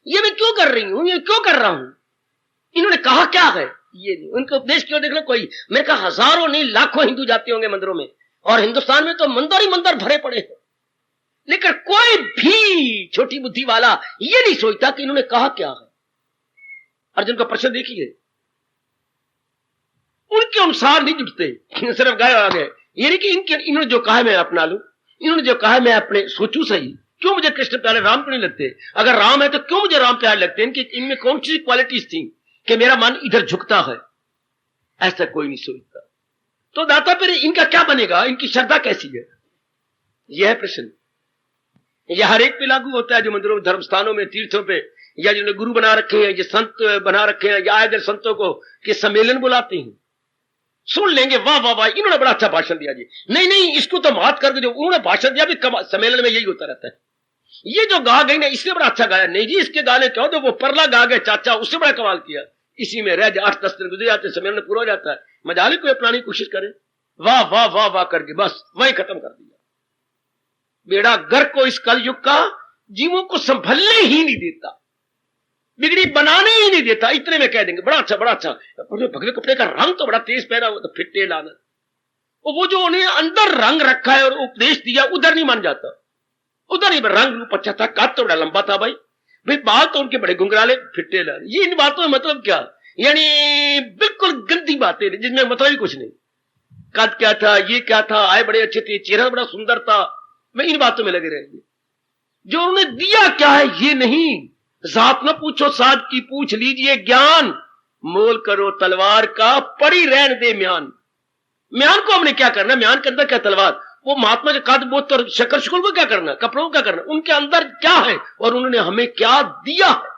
ये मैं क्यों कर रही हूं, ये क्यों कर रहा हूं, इन्होंने कहा क्या है, ये नहीं, उनके उपदेश क्यों देख लो, कोई मेरे कहा हजारों नहीं लाखों हिंदू जाते होंगे मंदिरों में, और हिंदुस्तान में तो मंदिर ही मंदिर भरे पड़े हैं, लेकिन कोई भी छोटी बुद्धि वाला ये नहीं सोचता कि इन्होंने कहा क्या है। अर्जुन का प्रश्न देखिए, उनके अनुसार नहीं जुटते, सिर्फ गए आ गए, ये नहीं कि इन्होंने जो कहा है मैं अपना लूं, इन्होंने जो कहा है मैं अपने सोचूं सही, क्यों मुझे कृष्ण प्यारे राम क्यों नहीं लगते, अगर राम है तो क्यों मुझे राम प्यारे लगते, इनमें कौन सी क्वालिटीज थी कि मेरा मन इधर झुकता है, ऐसा कोई नहीं सोचता। तो दाता फिर इनका क्या बनेगा, इनकी श्रद्धा कैसी है, यह है प्रश्न। यह हर एक पे लागू होता है जो मंदिरों, धर्म स्थानों में, तीर्थों पे या जिन्होंने गुरु बना रखे हैं, ये संत बना रखे हैं, या आए दिन संतों को कि सम्मेलन बुलाते हैं, सुन लेंगे वाह वाह वाह इन्होंने बड़ा अच्छा भाषण दिया जी, नहीं नहीं इसको तो मात करके जो उन्होंने भाषण दिया भी सम्मेलन में यही होता रहता है, ये जो गा गई ना इसने बड़ा अच्छा गाया, नहीं जी इसके गाने क्यों, तो वो परला गा गए चाचा उससे बड़ा कमाल किया, इसी में रह जाए 8-10 दिन गुजर जाते, सम्मेलन पूरा हो जाता है, मजाली कोई अपनाने की कोशिश करे, वाह वाह वाह वाह करके बस वही खत्म कर दिया। बेड़ा गर्क को इस कलयुग का जीवों को संभलने ही नहीं देता, बिगड़ी बनाने ही नहीं देता, इतने में कह देंगे बड़ा अच्छा बड़ा अच्छा, भगवे कपड़े का रंग तो बड़ा तेज पहना हुआ, तो फिट्टे लाना, वो जो उन्हें अंदर रंग रखा है और उपदेश दिया उधर नहीं मान जाता, उधर ही रंग रूप अच्छा था, कद तो बड़ा लंबा था भाई बाल तो उनके बड़े घुंघराले फिट्टे लाने, ये इन बातों में मतलब क्या, यानी बिल्कुल गंदी बातें जिसमें मतलब ही कुछ नहीं, कद क्या था, ये क्या था, आए बड़े अच्छे थे, चेहरा बड़ा सुंदर था, मैं इन बातों में लगे रहेंगे। जो उन्होंने दिया क्या है ये नहीं, जात न पूछो साध की पूछ लीजिए ज्ञान, मोल करो तलवार का पड़ी रहन दे म्यान, म्यान को हमने क्या करना, म्यान के अंदर क्या तलवार, वो महात्मा के कद बोत और शक्कर शुक्ल को क्या करना, कपड़ों को क्या करना, उनके अंदर क्या है और उन्होंने हमें क्या दिया है,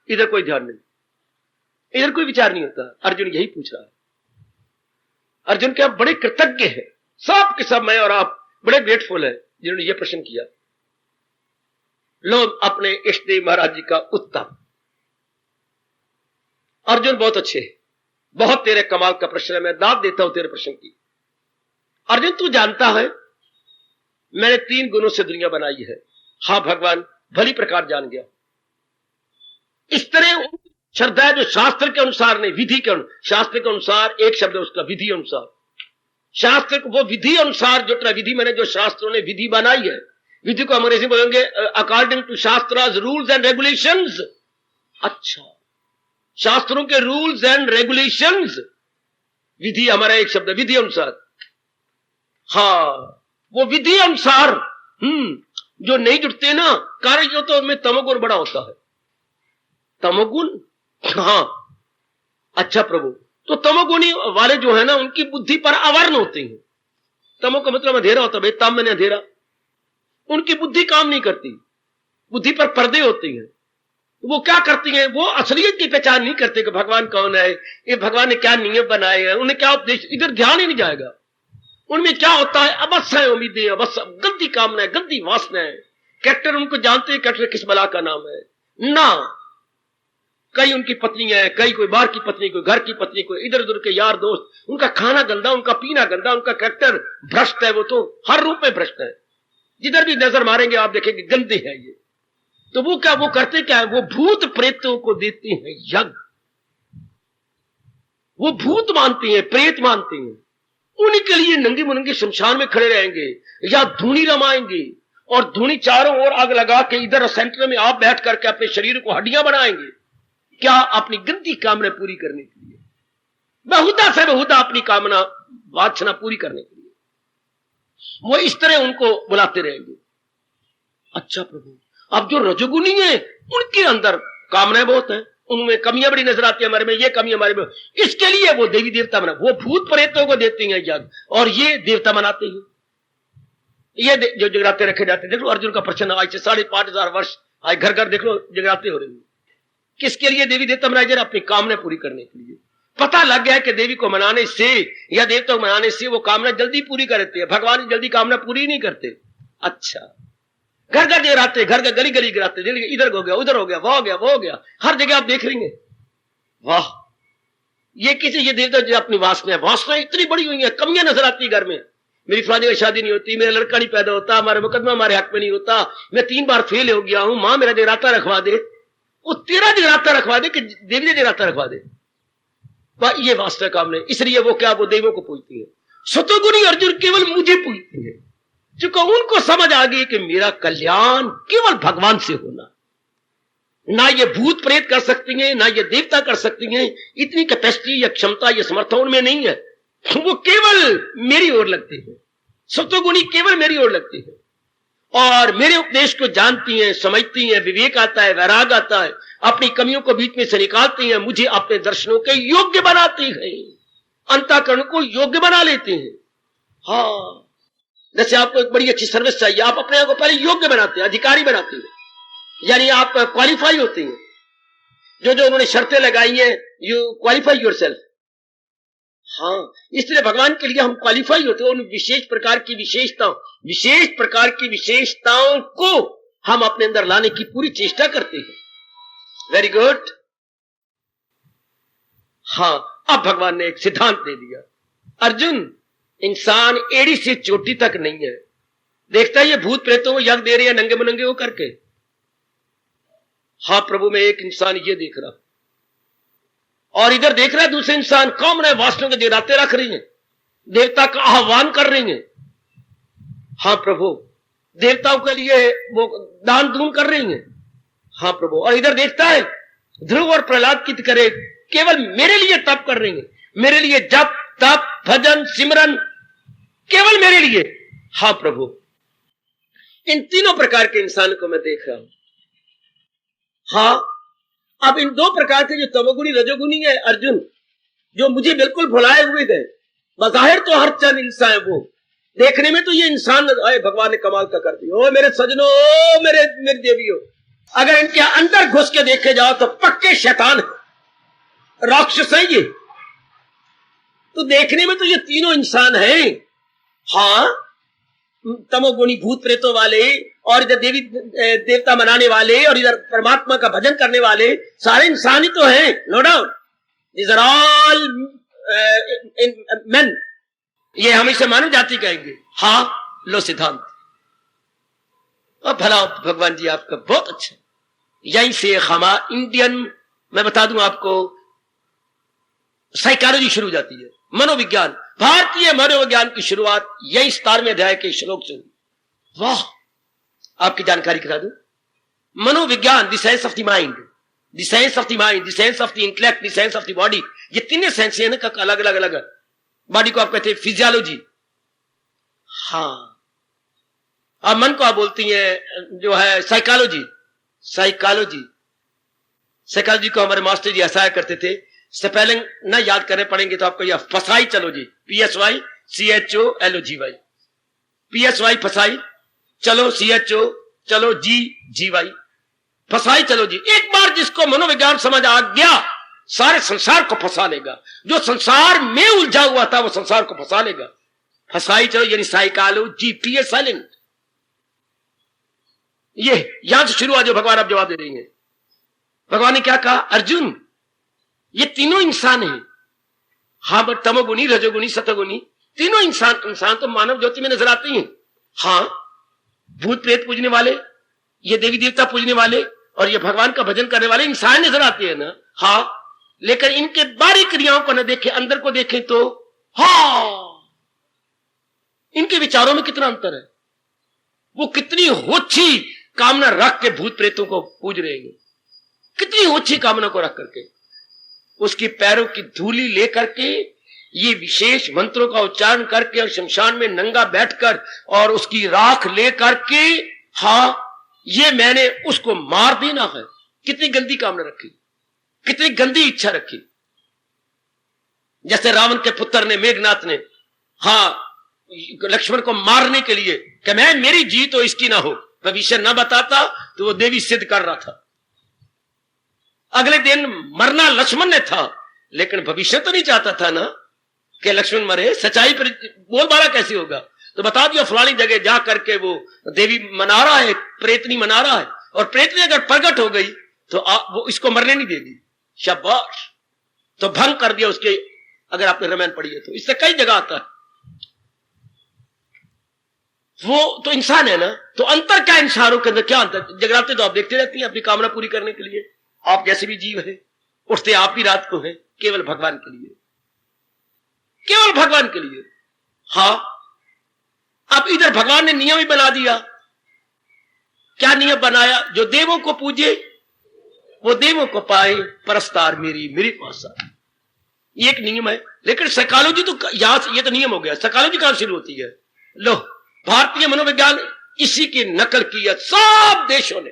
इधर कोई ध्यान नहीं, इधर कोई विचार नहीं होता। अर्जुन यही पूछ रहा है, अर्जुन क्या बड़े कृतज्ञ है, सब के सब मैं और आप बड़े ग्रेटफुल है जिन्होंने ये प्रश्न किया। लोग अपने इष्टदेव महाराज जी का उत्तम, अर्जुन बहुत अच्छे, बहुत तेरे कमाल का प्रश्न है, मैं दाद देता हूं तेरे प्रश्न की। अर्जुन तू जानता है मैंने 3 गुणों से दुनिया बनाई है, हाँ भगवान भली प्रकार जान गया। इस तरह श्रद्धा है जो शास्त्र के अनुसार नहीं, विधि के अनुसार, शास्त्र के अनुसार एक शब्द है उसका, विधि अनुसार, शास्त्र को वो विधि अनुसार जो विधि मैंने जो शास्त्रों ने विधि बनाई है, विधि को अंग्रेजी में बोलेंगे according to shastras rules and regulations. अच्छा, शास्त्रों के रूल्स एंड रेगुलेशंस, विधि हमारा एक शब्द है, विधि अनुसार, हाँ वो विधि अनुसार जो नहीं जुटते ना कार्य जो, तो उनमें तमोगुण बड़ा होता है, तमोगुण, हाँ अच्छा प्रभु, तो तमोगुणी वाले जो है ना उनकी बुद्धि पर आवरण होते हैं, तमो का मतलब अंधेरा होता है भाई, तम मैंने अंधेरा, उनकी बुद्धि काम नहीं करती, बुद्धि पर पर्दे होते हैं, वो क्या करती हैं, वो असलियत की पहचान नहीं करते कि भगवान कौन है, ये भगवान ने क्या नियम बनाए हैं, उन्हें क्या उपदेश, इधर ध्यान ही नहीं जाएगा, उनमें क्या होता है अवश्य उम्मीदें, अवश्य गंदी कामना है, गंदी वासना है, कैरेक्टर उनको जानते हैं कैरेक्टर किस बला का नाम है ना, कई उनकी पत्नी है, कई कोई बाहर की पत्नी, कोई घर की पत्नी, कोई इधर उधर के यार दोस्त, उनका खाना गंदा, उनका पीना गंदा, उनका कैरेक्टर भ्रष्ट है, वो तो हर रूप में भ्रष्ट है, जिधर भी नजर मारेंगे आप देखेंगे गंदे है ये। तो वो क्या, वो करते क्या है, वो भूत प्रेतों को देते हैं यज्ञ, वो भूत मानते हैं, प्रेत मानते हैं, उनके लिए नंगी मुनंगी शमशान में खड़े रहेंगे या धूनी रमाएंगे और धूनी चारों ओर आग लगा के इधर सेंटर में आप बैठ करके अपने शरीर को हड्डियां बनाएंगे, क्या अपनी गंदी कामना पूरी करने के लिए, बहुधा से बहुधा अपनी कामना वासना पूरी करने के लिए वो इस तरह उनको बुलाते रहेंगे। अच्छा प्रभु, अब जो रजोगुनी है उनके अंदर कामनाएं बहुत है, उनमें कमियां बड़ी नजर आती है, हमारे में ये कमी, हमारे में, इसके लिए वो देवी देवता बना, वो भूत प्रेतों को देते हैं यज्ञ और ये देवता मनाते हैं, ये जो जगराते रखे जाते हैं। देख लो अर्जुन का प्रश्न आज से 5,500 वर्ष आज घर घर देख लो जगराते हो रहे हैं, किसके लिए देवी देवता मनाए जा रहे, अपनी कामना पूरी करने के लिए। पता लग गया है कि देवी को मनाने से या देवता को मनाने से वो कामना जल्दी पूरी करते हैं, भगवान जल्दी कामना पूरी नहीं करते। अच्छा, घर घर जगराते, घर घर गली गली गिराते, इधर हो गया, उधर हो गया, वो हो गया, वो हो गया, हर जगह आप देख लेंगे, वाह ये किसी, ये देवता जो अपनी वासना है, वासना इतनी बड़ी हुई है, कमियां नजर आती है घर में, मेरी फलानी की शादी नहीं होती, मेरा लड़का नहीं पैदा होता, हमारा मुकदमा हमारे हक में नहीं होता, मैं 3 बार फेल हो गया हूं, मां मेरा जगराता रखवा दे, वो तेरा जगराता रखवा दे कि देवी ने जगराता रखवा दे, ये वास्तव काम नहीं। इसलिए वो क्या, वो देवों को पूजती है। सतोगुणी अर्जुन केवल मुझे पूजती है, क्योंकि उनको समझ आ गई कि मेरा कल्याण केवल भगवान से होना, ना ये भूत प्रेत कर सकती हैं, ना ये देवता कर सकती हैं, इतनी कैपेसिटी या क्षमता या समर्थ उनमें नहीं है, वो केवल मेरी ओर लगती है, सतोगुणी केवल मेरी ओर लगती है और मेरे उपदेश को जानती हैं, समझती हैं, विवेक आता है, वैराग आता है, अपनी कमियों को बीच में से निकालती हैं, मुझे अपने दर्शनों के योग्य बनाती हैं, अंतःकरण को योग्य बना लेते हैं। हाँ, जैसे आपको एक बड़ी अच्छी सर्विस चाहिए, आप अपने आप को पहले योग्य बनाते हैं, अधिकारी बनाते हैं, यानी आप क्वालिफाई होते हैं, जो जो उन्होंने शर्तें लगाई हैं, यू क्वालिफाई योरसेल्फ। हाँ, इसलिए भगवान के लिए हम क्वालिफाई होते हैं। उन विशेष प्रकार की विशेषताओं को हम अपने अंदर लाने की पूरी चेष्टा करते हैं। Very good. हाँ, अब भगवान ने एक सिद्धांत दे दिया, अर्जुन, इंसान एड़ी से चोटी तक नहीं है। देखता है ये भूत प्रेतों को यज्ञ दे रहे हैं नंगे मनंगे हो करके। हाँ प्रभु, मैं एक इंसान ये देख रहा, और इधर देख रहा है दूसरे इंसान कौन है, वासनों के जगराते रख रही हैं, देवता का आह्वान कर रही हैं। हाँ प्रभु, देवताओं के लिए वो दान दून कर रही हैं। हाँ प्रभु, और इधर देखता है ध्रुव और प्रहलाद की तरह केवल मेरे लिए तप कर रही हैं, मेरे लिए जप तप भजन सिमरन, केवल मेरे लिए। हाँ प्रभु, इन तीनों प्रकार के इंसान को मैं देख रहा हूं। हाँ, अब इन दो प्रकार के जो तमोगुणी रजोगुणी है अर्जुन, जो मुझे बिल्कुल भुलाए हुए गए, बज़ाहिर तो हर चंद इंसान है, वो देखने में तो ये इंसान भगवान ने कमाल का कर दिया। ओ मेरे सजनों, ओ मेरे देवियों, अगर इनके अंदर घुस के देखे जाओ तो पक्के शैतान राक्षस है ये। तो देखने में तो ये तीनों इंसान हैं। हाँ, तमोगुणी भूत प्रेतों वाले, और इधर देवी देवता मनाने वाले, और इधर परमात्मा का भजन करने वाले, सारे इंसान ही तो हैं, no doubt. These are all men. ये हम इसे मानव जाति कहेंगे। हाँ, लो सिद्धांत। और भला भगवान जी आपका बहुत अच्छा। यहीं से हमा इंडियन, मैं बता दूं आपको, साइकोलॉजी शुरू हो जाती है, मनोविज्ञान, भारतीय मनोविज्ञान की शुरुआत यही 17वें अध्याय के श्लोक से हुई। वाह, आपकी जानकारी करा दूं, मनोविज्ञान, the science of the mind, the science of the mind, the science of the intellect, the science of the body, ये तीनों साइंस है ना, अलग अलग अलग। बॉडी को आप कहते हैं फिजियोलॉजी। हाँ, अब मन को आप बोलती हैं जो है साइकोलॉजी। साइकोलॉजी को हमारे मास्टर जी हंसाया करते थे, स्पेलिंग ना याद करने पड़ेंगे तो आपको यह फसाई चलो जी, PSYCHOLOGY, PSY फसाई चलो, CHO चलो, GY फसाई चलो जी। एक बार जिसको मनोविज्ञान समझ आ गया, सारे संसार को फंसा लेगा। जो संसार में उलझा हुआ था वो संसार को फंसा लेगा। फसाई चलो यानी साइकोलॉजी, PS साइलेंट। ये यहां से शुरू हुआ जो भगवान आप जवाब दे रही हैं। भगवान ने क्या कहा, अर्जुन ये तीनों इंसान हैं। हाँ, बट तमोगुणी रजोगुणी सतोगुणी तीनों इंसान तो मानव ज्योति में नजर आते हैं। हाँ, भूत प्रेत पूजने वाले, ये देवी देवता पूजने वाले, और ये भगवान का भजन करने वाले इंसान नजर आते हैं ना। हाँ, लेकिन इनके बाहरी क्रियाओं को न देखें, अंदर को देखें तो हाँ, इनके विचारों में कितना अंतर है। वो कितनी होच्छी कामना रख के भूत प्रेतों को पूज रहे हैं, कितनी होच्छी कामना को रख करके, उसकी पैरों की धूली लेकर के, ये विशेष मंत्रों का उच्चारण करके, और शमशान में नंगा बैठकर और उसकी राख लेकर के, हाँ, ये मैंने उसको मार देना है। कितनी गंदी कामना रखी, कितनी गंदी इच्छा रखी। जैसे रावण के पुत्र ने, मेघनाथ ने, हाँ, लक्ष्मण को मारने के लिए कि मैं मेरी जीत हो इसकी ना हो, भविष्य न बताता तो वो देवी सिद्ध कर रहा था। अगले दिन मरना लक्ष्मण ने था, लेकिन भविष्य तो नहीं चाहता था ना कि लक्ष्मण मरे। सच्चाई पर बोलबाला कैसे होगा, तो बता दिया फलानी जगह जा करके वो देवी मना रहा है, प्रेतनी मना रहा है, और प्रेतनी अगर प्रकट हो गई तो वो इसको मरने नहीं देगी। शाबाश, तो भंग कर दिया उसके। अगर आपने रामायण पढ़ी है तो इससे कई जगह आता है। वो तो इंसान है ना, तो अंतर क्या इंसानों के अंदर, क्या अंतर? जगराते तो आप देखते रहती हैं अपनी कामना पूरी करने के लिए, आप जैसे भी जीव है, उठते आप भी रात को है, केवल भगवान के लिए, केवल भगवान के लिए। हाँ, अब इधर भगवान ने नियम ही बना दिया। क्या नियम बनाया? जो देवों को पूजे वो देवों को पाए, परस्तार मेरे पास आए। ये एक नियम है। लेकिन साइकोलॉजी तो यहां से, ये तो नियम हो गया। साइकोलॉजी कहां शुरू होती है? लो, भारतीय मनोविज्ञान इसी की नकल की है सब देशों ने।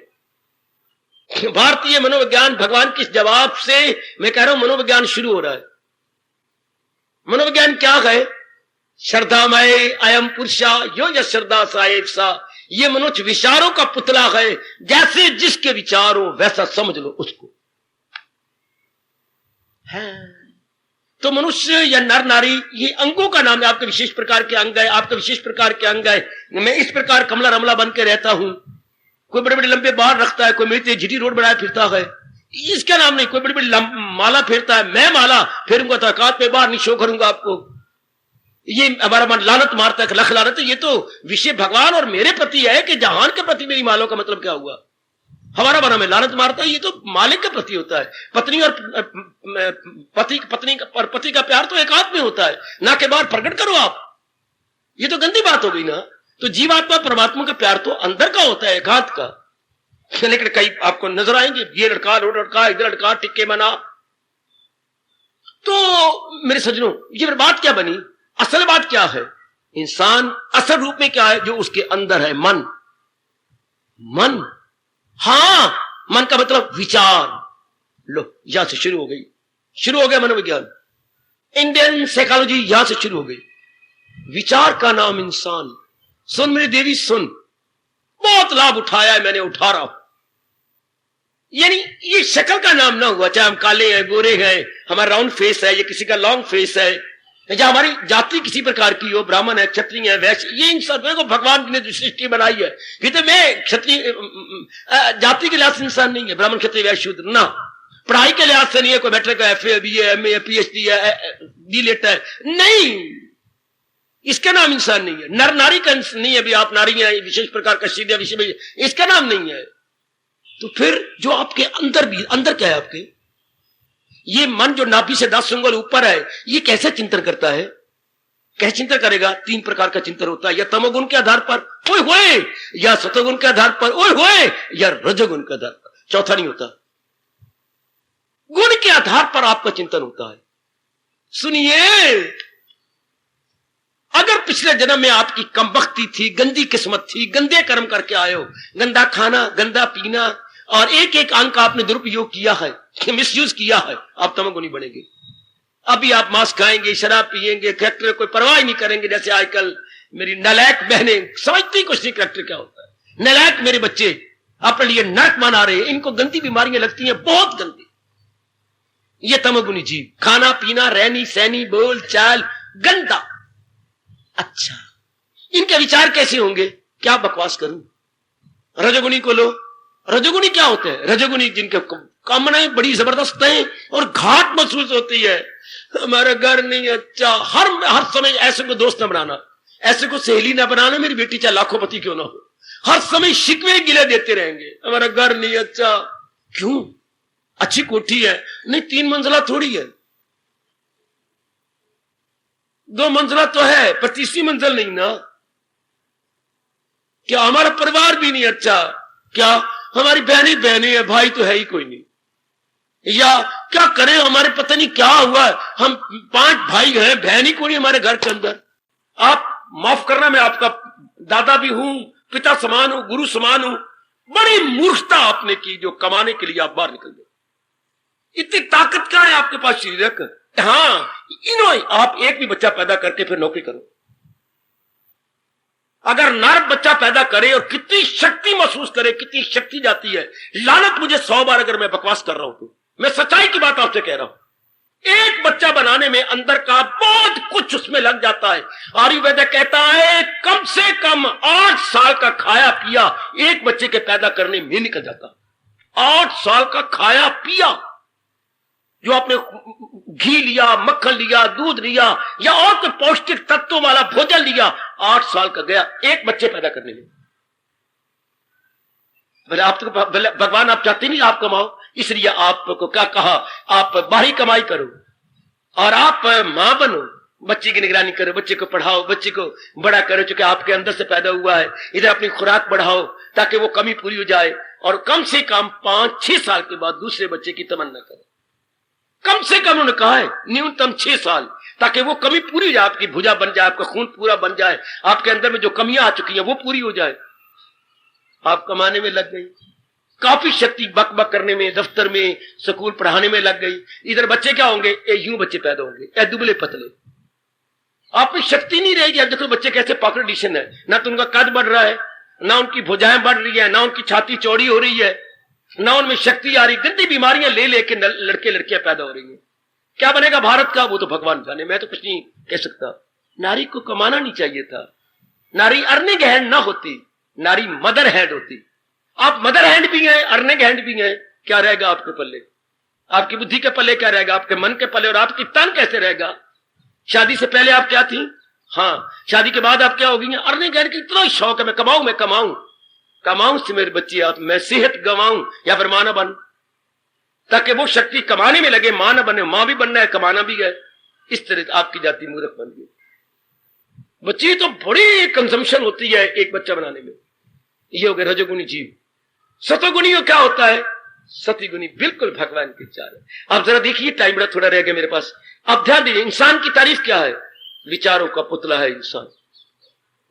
भारतीय मनोविज्ञान भगवान के जवाब से, मैं कह रहा हूं, मनोविज्ञान शुरू हो रहा है। मनोविज्ञान क्या है? श्रद्धामय अयम पुरुषा यो यश श्रद्धा सा एक सा। ये मनुष्य विचारों का पुतला है, जैसे जिसके विचार हो वैसा समझ लो उसको। है। तो मनुष्य या नर नारी ये अंगों का नाम है, आपके विशेष प्रकार के अंग है, आपके विशेष प्रकार के अंग है। मैं इस प्रकार कमला रमला बन के रहता हूं, कोई बड़े बड़े लंबे बाल रखता है, कोई मेरे झिटी रोड बनाए फिरता है, इसका नाम नहीं। कोई बड़ी बड़ी माला फेरता है, मैं माला फेरूंगा तो औकात में बाहर नहीं शो करूंगा आपको, ये हमारा मन लानत मारता है, लख लानत। ये तो विषय भगवान और मेरे प्रति है कि जहान के प्रति मेरी मालों का मतलब क्या हुआ। हमारा बना में लानत मारता है, ये तो मालिक के प्रति होता है। पत्नी और पति का प्यार तो एकांत में होता है, ना के बाहर प्रकट करो आप, ये तो गंदी बात हो गई ना। तो जीवात्मा परमात्मा का प्यार तो अंदर का होता है, एकांत का। लेकिन कई आपको नजर आएंगे, ये लड़का वो लड़का, इधर लड़का, टिक्के मना। तो मेरे सज्जनों, ये फिर बात क्या बनी? असल बात क्या है? इंसान असल रूप में क्या है? जो उसके अंदर है, मन। मन, हां, मन का मतलब विचार। लो, यहां से शुरू हो गई, शुरू हो गया मनोविज्ञान, इंडियन साइकोलॉजी यहां से शुरू हो गई। विचार का नाम इंसान। सुन मेरी देवी सुन, बहुत लाभ उठाया है मैंने, उठा रहा हूं। यानी ये शक्ल का नाम ना हुआ, चाहे हम काले हैं, गोरे हैं, हमारा राउंड फेस है, या किसी का लॉन्ग फेस है, या हमारी जाति किसी प्रकार की हो, ब्राह्मण है, क्षत्रिय है, वैश्य, ये इन सब को भगवान ने जो सृष्टि बनाई है। ये तो मैं क्षत्रिय जाति के लिहाज से इंसान नहीं है, ब्राह्मण क्षत्रिय वैश्य शूद्र ना। पढ़ाई के लिहाज से नहीं है, कोई मैट्रिक है, FA BA MA PhD है, D.Litt है, नहीं, इसका नाम इंसान नहीं है। नर नारी का नहीं है, भी आप नारी हैं, विशेष प्रकार का सीधे विषय में, इसका नाम नहीं है। तो फिर जो आपके अंदर भी, अंदर क्या है आपके? ये मन जो नाभि से 10 अंगुल ऊपर है, ये कैसे चिंतन करता है? कैसे चिंतन करेगा? 3 प्रकार का चिंतन होता है, या तमोगुण के आधार पर ओए होए, या सतोगुण के आधार पर ओए होए, या रजोगुण के आधार पर। चौथा नहीं होता, गुण के आधार पर आपका चिंतन होता है। सुनिए, अगर पिछले जन्म में आपकी कमबख्ती थी, गंदी किस्मत थी, गंदे कर्म करके आए हो, गंदा खाना, गंदा पीना, और एक एक अंग का आपने दुरुपयोग किया है, मिसयूज किया है, आप तमोगुणी बनेंगे। अभी आप मांस खाएंगे, शराब पिएंगे, करेक्टर कोई परवाह नहीं करेंगे। जैसे आजकल मेरी नालायक बहनें समझती कुछ नहीं करेक्टर क्या होता है। नालायक मेरे बच्चे अपने लिए नरक मना रहे हैं, इनको गंदी बीमारियां लगती हैं, बहुत गंदी। ये तमोगुणी जीव, खाना पीना, रहनी सहनी, बोल चाल गंदा। अच्छा, इनके विचार कैसे होंगे? क्या बकवास करूं? रजोगुणी को लो, रजोगुणी क्या होते हैं? रजोगुणी जिनके कामनाएं बड़ी जबरदस्त हैं और घाट महसूस होती है, हमारा घर नहीं अच्छा, हर समय ऐसे को दोस्त न बनाना, ऐसे को सहेली ना बनाना, मेरी बेटी चाहे लाखों पति क्यों ना हो, हर समय शिकवे गिले देते रहेंगे, हमारा घर नहीं अच्छा। क्यों? अच्छी कोठी है, नहीं 3 मंजिला थोड़ी है, 2 मंजिला तो है, पर 3री मंजिल नहीं ना। क्या हमारा परिवार भी नहीं अच्छा? क्या हमारी बहनी बहनी है, भाई तो है ही कोई नहीं? या क्या करें, हमारे पता नहीं क्या हुआ, हम 5 भाई हैं, बहन ही कोई नहीं हमारे घर के अंदर। आप माफ करना, मैं आपका दादा भी हूं, पिता समान हूं, गुरु समान हूं। बड़ी मूर्खता आपने की जो कमाने के लिए आप बाहर निकल गए। इतनी ताकत क्या है आपके पास शरीरक? हाँ, इन्होंने आप एक भी बच्चा पैदा करके फिर नौकरी करो। अगर नर बच्चा पैदा करे और कितनी शक्ति महसूस करे, कितनी शक्ति जाती है। लानत मुझे 100 बार अगर मैं बकवास कर रहा हूं तो, मैं सच्चाई की बात आपसे कह रहा हूं। एक बच्चा बनाने में अंदर का बहुत कुछ उसमें लग जाता है। आयुर्वेद कहता है कम से कम 8 साल का खाया पिया एक बच्चे के पैदा करने में निकल जाता। 8 साल का खाया पिया, जो आपने घी लिया, मक्खन लिया, दूध लिया, या और कोई पौष्टिक तत्वों वाला भोजन लिया, 8 साल का गया एक बच्चे पैदा करने में। बोले आप तो भगवान आप चाहते नहीं आप कमाओ, इसलिए आपको क्या कहा, आप बाहरी कमाई करो और आप मां बनो, बच्चे की निगरानी करो, बच्चे को पढ़ाओ, बच्चे को बड़ा करो, चूंकि आपके अंदर से पैदा हुआ है। इधर अपनी खुराक बढ़ाओ ताकि वो कमी पूरी हो जाए, और कम से कम 5-6 साल के बाद दूसरे बच्चे की तमन्ना करो। कम से कम उन्होंने कहा है न्यूनतम 6 साल, ताकि वो कमी पूरी हो जाए, आपकी भुजा बन जाए, आपका खून पूरा बन जाए, आपके अंदर में जो कमियां आ चुकी हैं वो पूरी हो जाए। आप कमाने में लग गई, काफी शक्ति बक बक करने में, दफ्तर में, स्कूल पढ़ाने में लग गई। इधर बच्चे क्या होंगे, यूं बच्चे पैदा होंगे, या दुबले पतले, आप में शक्ति नहीं रहेगी। अब देखो बच्चे कैसे पॉपुलर एडिशन है, ना तो उनका कद बढ़ रहा है, ना उनकी भुजाएं बढ़ रही है, ना उनकी छाती चौड़ी हो रही है, ना उनमें शक्ति आ रही। गंदी बीमारियां ले लेके लड़के लड़कियां पैदा हो रही हैं। क्या बनेगा भारत का वो तो भगवान जाने, मैं तो कुछ नहीं कह सकता। नारी को कमाना नहीं चाहिए था, नारी अर्निंग हैंड ना होती, नारी मदर हैंड होती। आप मदर हैंड भी हैं, अर्निंग हैंड भी हैं, क्या रहेगा आपके पल्ले? आपकी बुद्धि के पल्ले क्या रहेगा? आपके मन के पल्ले और आपकी तन कैसे रहेगा? शादी से पहले आप क्या थी? हाँ, शादी के बाद आप क्या होगी? अर्निंग हैंड की इतना शौक है, मैं कमाऊं, मैं कमाऊं, कमाऊं से मेरे बच्चे आप, मैं सेहत गंवाऊं या फिर मां न बन, ताकि वो शक्ति कमाने में लगे, मां न बने, मां भी बनना है, कमाना भी है। इस तरह आपकी जाति मूर्ख बन गई। बच्ची तो बड़ी कंजम्पशन होती है एक बच्चा बनाने में। ये हो गए रजोगुणी जीव। सतोगुणी क्या होता है? सतगुणी बिल्कुल भगवान के चार है। आप जरा देखिए, टाइम बड़ा थोड़ा रह गया मेरे पास। आप ध्यान दीजिए, इंसान की तारीफ क्या है? विचारों का पुतला है इंसान।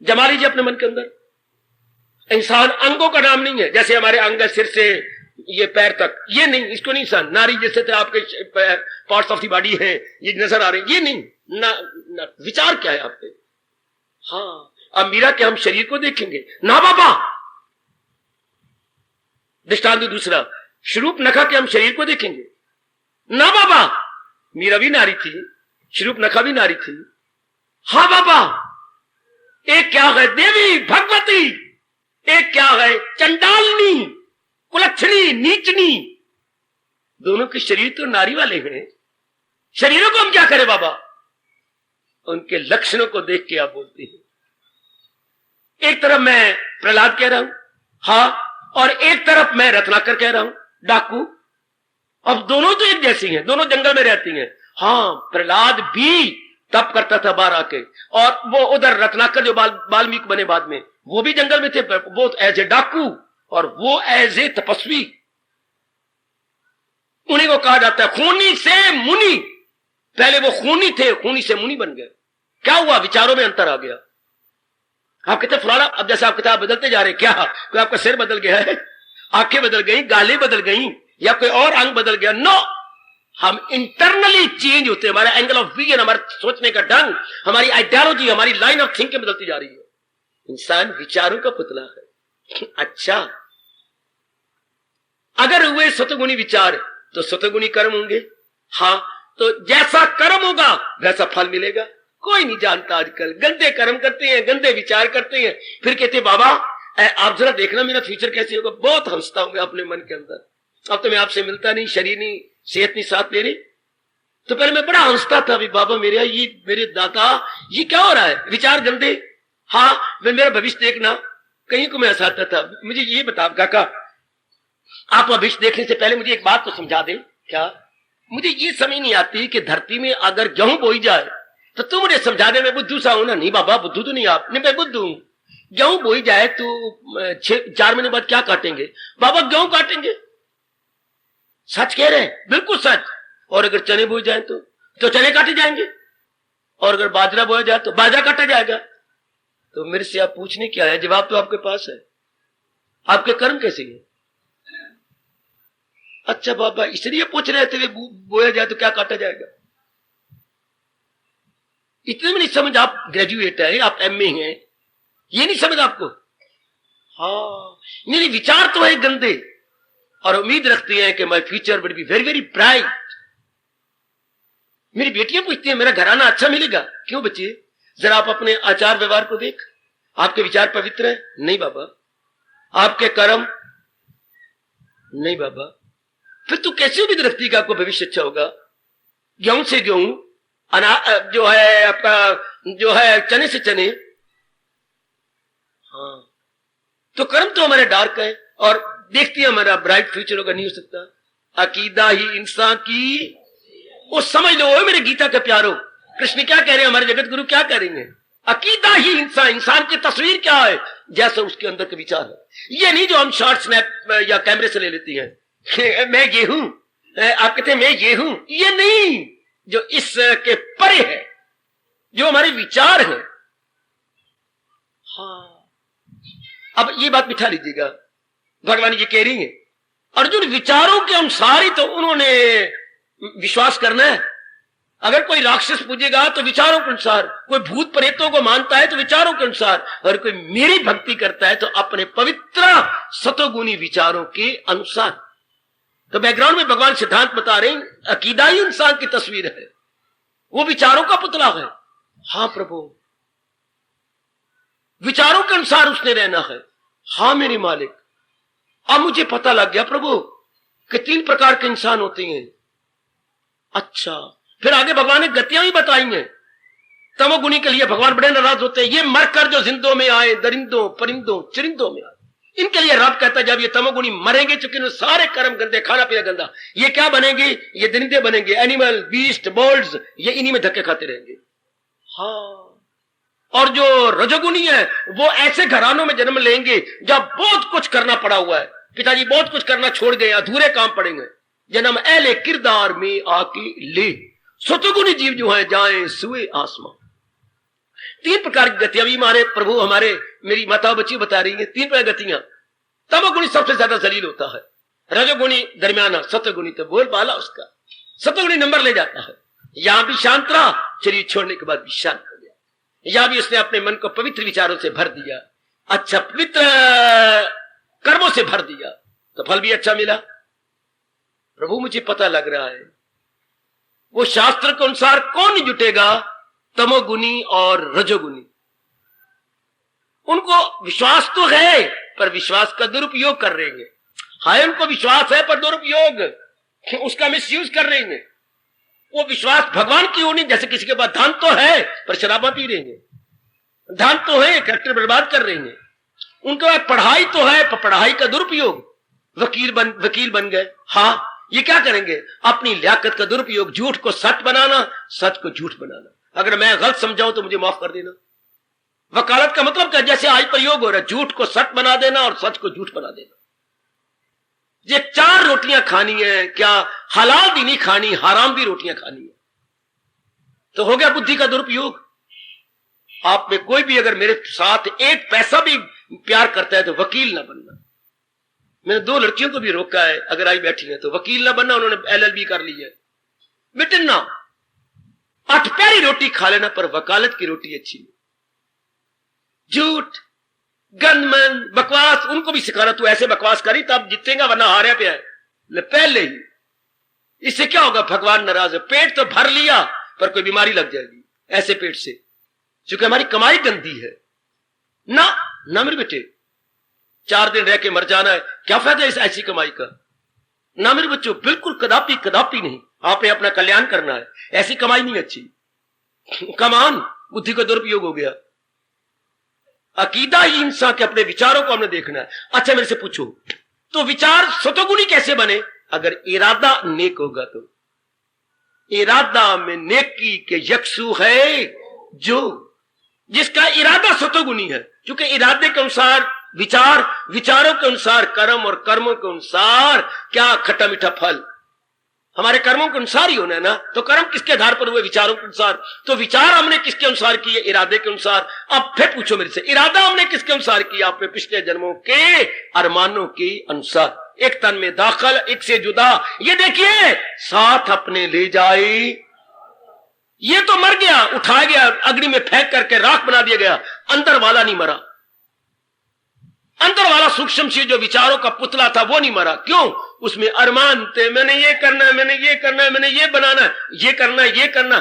जमा लीजिए अपने मन के अंदर। इंसान अंगों का नाम नहीं है, जैसे हमारे अंग सिर से ये पैर तक, ये नहीं, इसको नहीं इंसान। नारी जैसे तो आपके पार्ट्स ऑफ द बॉडी है, ये नजर आ रहे हैं, ये नहीं ना। विचार क्या है आपके? हाँ, अब मीरा के हम शरीर को देखेंगे ना बाबा। दृष्टांत दूसरा, स्वरूप नखा के हम शरीर को देखेंगे ना बाबा। मीरा भी नारी थी, स्वरूप नखा भी नारी थी। हाँ बाबा, एक क्या है देवी भगवती, एक क्या है चंडालनी, कुलक्षणी, नीचनी। दोनों के शरीर तो नारी वाले हैं। शरीरों को हम क्या करें बाबा? उनके लक्षणों को देख के आप बोलते हैं। एक तरफ मैं प्रहलाद कह रहा हूं, हाँ, और एक तरफ मैं रत्नाकर कह रहा हूं, डाकू। अब दोनों तो एक जैसी हैं, दोनों जंगल में रहती हैं। हाँ, प्रहलाद भी तप करता था बाहर आके, और वो उधर रत्नाकर जो वाल्मीकि बने बाद में, वो भी जंगल में थे, वो एज ए डाकू और वो एज ए तपस्वी। उन्हीं को कहा जाता है खूनी से मुनि। पहले वो खूनी थे, खूनी से मुनि बन गए। क्या हुआ? विचारों में अंतर आ गया। आप कहते फलाना, अब जैसे आप किताब बदलते जा रहे, क्या कोई आपका सिर बदल गया है, आंखें बदल गई, गालें बदल गई, या कोई और अंग बदल गया? नो, हम इंटरनली चेंज होते हैं। हमारा एंगल ऑफ विजन, हमारा सोचने का ढंग, हमारी आइडियोलॉजी, हमारी लाइन ऑफ थिंकिंग बदलती जा रही है। इंसान विचारों का पुतला है। अच्छा, अगर हुए सतगुणी विचार तो सतगुणी कर्म होंगे। हाँ, तो जैसा कर्म होगा वैसा फल मिलेगा। कोई नहीं जानता आजकल, गंदे कर्म करते हैं, गंदे विचार करते हैं, फिर कहते बाबा आप जरा देखना मेरा फ्यूचर कैसे होगा। बहुत हंसता हूं मैं अपने मन के अंदर। अब तो मैं आपसे मिलता नहीं, शरीर नहीं, सेहत नहीं साथ ले रही। तो पहले मैं बड़ा हंसता था, भी बाबा मेरे दादा ये क्या हो रहा है, विचार गंदे। हाँ, मेरा भविष्य देखना, कहीं को मैं हंसाता था। मुझे ये बता काका, आप भविष्य देखने से पहले मुझे एक बात तो समझा दे। क्या? मुझे ये समझ नहीं आती कि धरती में अगर गेहूं बोई जाए तो तुम मुझे समझा दे, मैं बुद्धू सा हूं ना। नहीं बाबा, बुद्धू तो नहीं आप, नहीं मैं बुद्धू हूं। गेहूं बोई जाए तो 4 महीने बाद क्या काटेंगे? बाबा गेहूं काटेंगे। सच कह रहे हैं, बिल्कुल सच। और अगर चने बोए जाए तो चने काटे जाएंगे, और अगर बाजरा बोया जाए तो बाजरा काटा जाएगा। तो मेरे से आप पूछने क्या है? जवाब तो आपके पास है। आपके कर्म कैसे हैं? अच्छा बाबा, इसलिए पूछ रहे थे बोया जाए तो क्या काटा जाएगा? इतने में नहीं समझ। आप ग्रेजुएट है, आप एमए हैं, ये नहीं समझ आपको? हाँ, नहीं, विचार तो है गंदे, और उम्मीद रखते हैं कि my future will be very very bright. मेरी बेटियां पूछती हैं मेरा घराना अच्छा मिलेगा। क्यों बच्चे? जरा आप अपने आचार व्यवहार को देख, आपके विचार पवित्र है? नहीं बाबा। आपके कर्म? नहीं बाबा। फिर तू कैसे उम्मीद रखती है आपको भविष्य अच्छा होगा? गेहूं से गेहूं, जो है आपका जो है चने से चने। हाँ, तो कर्म तो हमारे डार्क है, और देखती है हमारा ब्राइट फ्यूचर होगा। नहीं हो सकता। अकीदा ही इंसान की, वो समझ लो मेरे गीता के प्यारो, कृष्ण क्या कह रहे हैं, हमारे जगत गुरु क्या कह रहे हैं? अकीदा ही इंसान की तस्वीर क्या है, जैसा उसके अंदर के विचार है। ये नहीं जो हम शॉर्ट स्नैप या कैमरे से ले लेती हैं, मैं ये हूं, आप कहते हैं मैं ये हूं। ये नहीं, जो इसके परे है, जो हमारे विचार हैं। हाँ, अब ये बात बिठा लीजिएगा, भगवान ये कह रही है अर्जुन विचारों के अनुसार ही तो उन्होंने विश्वास करना है। अगर कोई राक्षस पूजेगा तो विचारों के अनुसार, कोई भूत प्रेतों को मानता है तो विचारों के अनुसार, और कोई मेरी भक्ति करता है तो अपने पवित्र सतोगुणी विचारों के अनुसार। तो बैकग्राउंड में भगवान सिद्धांत बता रहे हैं, अकीदा ही इंसान की तस्वीर है, वो विचारों का पुतला है। हाँ प्रभु, विचारों के अनुसार उसने रहना है। हाँ मेरे मालिक, अब मुझे पता लग गया प्रभु कि 3 प्रकार के इंसान होते हैं। अच्छा, फिर आगे भगवान ने गतियां भी बताई हैं। तमोगुणी के लिए भगवान बड़े नाराज होते हैं, ये मरकर जो जिंदों में आए, दरिंदों परिंदों चिरिंदों में आए, इनके लिए रब कहता है जब ये तमोगुणी मरेंगे, चूंकि इन्होंने सारे कर्म गंदे, खाना पीना गंदा, ये क्या बनेंगे? ये दरिंदे बनेंगे, एनिमल, बीस्ट, बर्ड्स, ये इन्हीं में धक्के खाते रहेंगे। हाँ, और जो रजोगुणी है वो ऐसे घरानों में जन्म लेंगे जब बहुत कुछ करना पड़ा हुआ है, पिताजी बहुत कुछ करना छोड़ गए, अधूरे काम पड़ेंगे, जन्म एले किरदार में आके ले। सतगुणी जीव जो है जाए सुए आसमां। 3 प्रकार की गतियां भी हमारे प्रभु, हमारे मेरी माता बच्ची बता रही है, 3 प्रकार गतियां। तमोगुणी सबसे ज्यादा जलील होता है, रजोगुणी दरमियाना, सतगुणी तो बोल बाला उसका। सतगुणी नंबर ले जाता है, यहां भी शांत रहा, शरीर छोड़ने के बाद भी शांत हो गया, यहां भी उसने अपने मन को पवित्र विचारों से भर दिया, अच्छा पवित्र कर्मों से भर दिया, तो फल भी अच्छा मिला। प्रभु मुझे पता लग रहा है वो शास्त्र के अनुसार कौन जुटेगा? तमोगुणी और रजोगुणी। उनको विश्वास तो है पर विश्वास का दुरुपयोग कर रहे हैं। हाय, उनको विश्वास है पर दुरुपयोग, उसका मिसयूज कर रहे हैं। वो विश्वास भगवान की होनी, जैसे किसी के पास धन तो है पर शराबा पी रहे हैं, धन तो है कैरेक्टर बर्बाद कर रहे हैं। उनके पास पढ़ाई तो है पर पढ़ाई का दुरुपयोग, वकील बन गए। हाँ, ये क्या करेंगे? अपनी लियाकत का दुरुपयोग, झूठ को सच बनाना, सच को झूठ बनाना। अगर मैं गलत समझाऊं तो मुझे माफ कर देना। वकालत का मतलब क्या? जैसे आज प्रयोग हो रहा है, झूठ को सच बना देना और सच को झूठ बना देना। ये 4 रोटियां खानी है, क्या हलाल भी नहीं खानी, हराम भी रोटियां खानी है, तो हो गया बुद्धि का दुरुपयोग। आप में कोई भी अगर मेरे साथ 1 पैसा भी प्यार करता है तो वकील ना बनना। मैंने 2 लड़कियों को भी रोका है, अगर आई बैठी है तो वकील ना बनना, उन्होंने LLB कर ली है। बेटे ना, 8 प्यारी रोटी खा लेना पर वकालत की रोटी अच्छी नहीं। झूठ, गंदमन, बकवास, उनको भी सिखाना, तू ऐसे बकवास करी तब जीतेगा वरना हारे पे है पहले ही। इससे क्या होगा? भगवान नाराज है। पेट तो भर लिया पर कोई बीमारी लग जाएगी ऐसे पेट से, क्योंकि हमारी कमाई गंदी है ना मेरे बेटे। 4 दिन रह के मर जाना है, क्या फायदा इस ऐसी कमाई का? ना मेरे बच्चों, बिल्कुल कदापि नहीं। आपने अपना कल्याण करना है, ऐसी कमाई नहीं अच्छी। कमान, बुद्धि का दुरुपयोग हो गया। अकीदा ही इंसान के अपने विचारों को हमने देखना है। अच्छा मेरे से पूछो, तो विचार सतोगुणी कैसे बने? अगर इरादा नेक होगा तो। इरादा में नेकी के यक्षु है जो, जिसका इरादा सतोगुणी है, क्योंकि इरादे के अनुसार विचार, विचारों के अनुसार कर्म, और कर्मों के अनुसार क्या? खट्टा मीठा फल। हमारे कर्मों के अनुसार ही होना है ना, तो कर्म किसके आधार पर हुए? विचारों के अनुसार। तो विचार हमने किसके अनुसार किए? इरादे के अनुसार। अब फिर पूछो मेरे से, इरादा हमने किसके अनुसार किया? अपने पिछले जन्मों के अरमानों के अनुसार। एक तन में दाखिल, एक से जुदा, ये देखिए साथ अपने ले जाए। ये तो मर गया, उठाया गया, अग्नि में फेंक करके राख बना दिया गया, अंदर वाला नहीं मरा। अंदर वाला सूक्ष्म से जो विचारों का पुतला था वो नहीं मरा। क्यों? उसमें अरमान थे, मैंने ये करना है, मैंने ये करना है, मैंने ये बनाना है, ये करना है, ये करना।